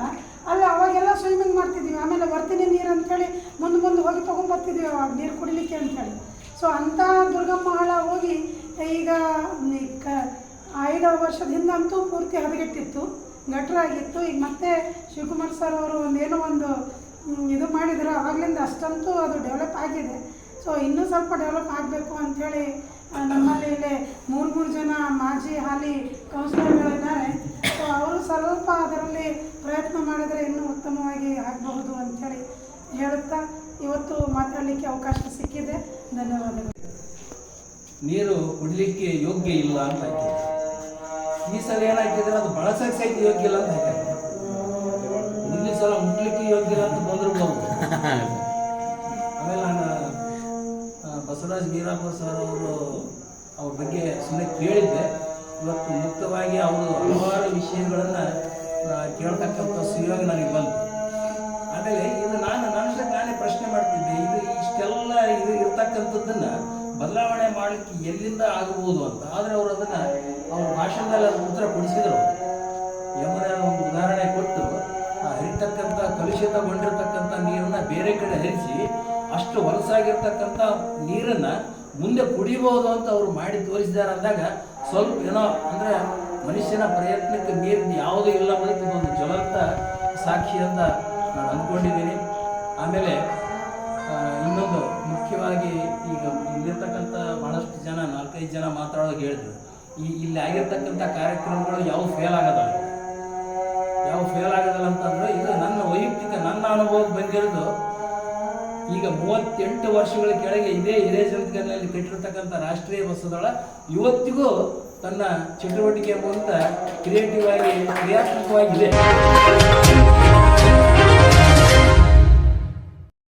ಅಲ್ಲಿ ಅವಾಗೆಲ್ಲ ಸ್ವಿಮ್ಮಿಂಗ್ ಮಾಡ್ತಿದ್ವಿ. ಆಮೇಲೆ ಬರ್ತೀನಿ ನೀರು ಅಂಥೇಳಿ ಮುಂದೆ ಹೋಗಿ ತೊಗೊಂಬರ್ತಿದ್ವಿ ಅವಾಗ ನೀರು ಕುಡಿಲಿಕ್ಕೆ ಅಂಥೇಳಿ. ಸೊ ಅಂಥ ದುರ್ಗಮ್ಮ ಹಳ್ಳ ಹೋಗಿ ಈಗ 5 ವರ್ಷದ ಹಿಂದಂತೂ ಪೂರ್ತಿ ಹದಗೆಟ್ಟಿತ್ತು, ಗಟ್ರಾಗಿತ್ತು. ಈಗ ಮತ್ತೆ ಶಿವಕುಮಾರ್ ಸರ್ ಅವರು ಏನೋ ಒಂದು ಇದು ಮಾಡಿದ್ರು, ಆವಾಗಲಿಂದ ಅಷ್ಟಂತೂ ಅದು ಡೆವಲಪ್ ಆಗಿದೆ. ಸೊ ಇನ್ನೂ ಸ್ವಲ್ಪ ಡೆವಲಪ್ ಆಗಬೇಕು ಅಂಥೇಳಿ ನಮ್ಮಲ್ಲಿ ಇಲ್ಲಿ 3 ಜನ ಮಾಜಿ ಹಾಲಿ ಕೌನ್ಸಿಲರ್ಗಳಿದ್ದಾರೆ. ಸೊ ಅವರು ಸ್ವಲ್ಪ ಅದರಲ್ಲಿ ಪ್ರಯತ್ನ ಮಾಡಿದರೆ ಇನ್ನೂ ಉತ್ತಮವಾಗಿ ಆಗಬಹುದು ಅಂಥೇಳಿ ಹೇಳುತ್ತಾ ಇವತ್ತು ಮಾತಾಡಲಿಕ್ಕೆ ಅವಕಾಶ ಸಿಕ್ಕಿದೆ. ಧನ್ಯವಾದಗಳು. ನೀರು ಕುಡಲಿಕ್ಕೆ ಯೋಗ್ಯ ಇಲ್ಲ ಅಂತ ಹಾಕಿದ್ರು. ಈ ಸಲ ಏನಾಗ್ತಿದ್ರೆ ಅದು ಬಳಸಕ್ಕೆ ಸಹಿತ ಯೋಗ್ಯ ಇಲ್ಲ ಅಂತ ಹಾಕಿದ್ರು. ಮುಂದಿನ ಸಲ ಮುಟ್ಲಿಕ್ಕೆ ಯೋಗ್ಯ ಇಲ್ಲ ಅಂತ ಬಂದಿರ್ಬೋದು. ಆಮೇಲೆ ನಾನು ಬಸವರಾಜ್ ವೀರಪ್ಪ ಸರ್ ಅವ್ರ ಬಗ್ಗೆ ಸುಮ್ಮನೆ ಕೇಳಿದ್ದೆ. ಇವತ್ತು ಮುಕ್ತವಾಗಿ ಅವರು ಹಲವಾರು ವಿಷಯಗಳನ್ನು ಕೇಳ್ತಕ್ಕಂಥ ಸುಯೋಗ ನನಗೆ ಬಂತು. ಆಮೇಲೆ ಇದು ನಾನೇ ಪ್ರಶ್ನೆ ಮಾಡ್ತಿದ್ದೆ, ಇದು ಇಷ್ಟೆಲ್ಲ ಇದು ಇರ್ತಕ್ಕಂಥದ್ದನ್ನು ಬದಲಾವಣೆ ಮಾಡಲಿಕ್ಕೆ ಎಲ್ಲಿಂದ ಆಗಬಹುದು ಅಂತ. ಆದರೆ ಅವರು ಅದನ್ನು ಅವ್ರ ಭಾಷಣದಲ್ಲಿ ಅದು ಉತ್ತರ ಕೊಡಿಸಿದ್ರು. ಯಮುನ ಒಂದು ಉದಾಹರಣೆ ಕೊಟ್ಟು ಆ ಹರಿತಕ್ಕಂಥ ಕಲುಷಿತಗೊಂಡಿರ್ತಕ್ಕಂಥ ನೀರನ್ನು ಬೇರೆ ಕಡೆ ಹರಿಸಿ ಅಷ್ಟು ಹೊಲಸಾಗಿರ್ತಕ್ಕಂಥ ನೀರನ್ನು ಮುಂದೆ ಕುಡಿಬಹುದು ಅಂತ ಅವರು ಮಾಡಿ ತೋರಿಸಿದ್ದಾರೆ ಅಂದಾಗ ಸ್ವಲ್ಪ ಏನೋ ಅಂದರೆ ಮನುಷ್ಯನ ಪ್ರಯತ್ನಕ್ಕೆ ಮೀರಿದ ಯಾವುದೂ ಇಲ್ಲ ಅನ್ನೋದಕ್ಕೆ ಇದೊಂದು ಜ್ವಲಂತ ಸಾಕ್ಷಿ ಅಂತ ನಾನು ಅಂದ್ಕೊಂಡಿದ್ದೀನಿ. ಆಮೇಲೆ ಇನ್ನೊಂದು ಮುಖ್ಯವಾಗಿ ಈಗ ಇಲ್ಲಿರ್ತಕ್ಕಂಥ ಭಾಳಷ್ಟು ಜನ 4-5 ಜನ ಮಾತಾಡೋದು ಹೇಳಿದ್ರು, ಇಲ್ಲಿ ಆಗಿರ್ತಕ್ಕಂಥ ಕಾರ್ಯಕ್ರಮಗಳು ಯಾವ ಫೇಲ್ ಆಗೋದಲ್ಲ ಅಂತಂದ್ರೆ ಇದು ನನ್ನ ವೈಯಕ್ತಿಕ ನನ್ನ ಅನುಭವಕ್ಕೆ ಬಂದಿರೋದು. ಈಗ 38 ವರ್ಷಗಳ ಕೆಳಗೆ ಇದೇ ಹಿರೇಜನಕನಲ್ಲಿ ಕಟ್ಟಿರ್ತಕ್ಕಂಥ ರಾಷ್ಟ್ರೀಯ ಬಸದಳ ಇವತ್ತಿಗೂ ತನ್ನ ಚಟುವಟಿಕೆ ಮೂಲಕ ಕ್ರಿಯೇಟಿವ್ ಆಗಿ ಕ್ರಿಯಾತ್ಮಕವಾಗಿದೆ.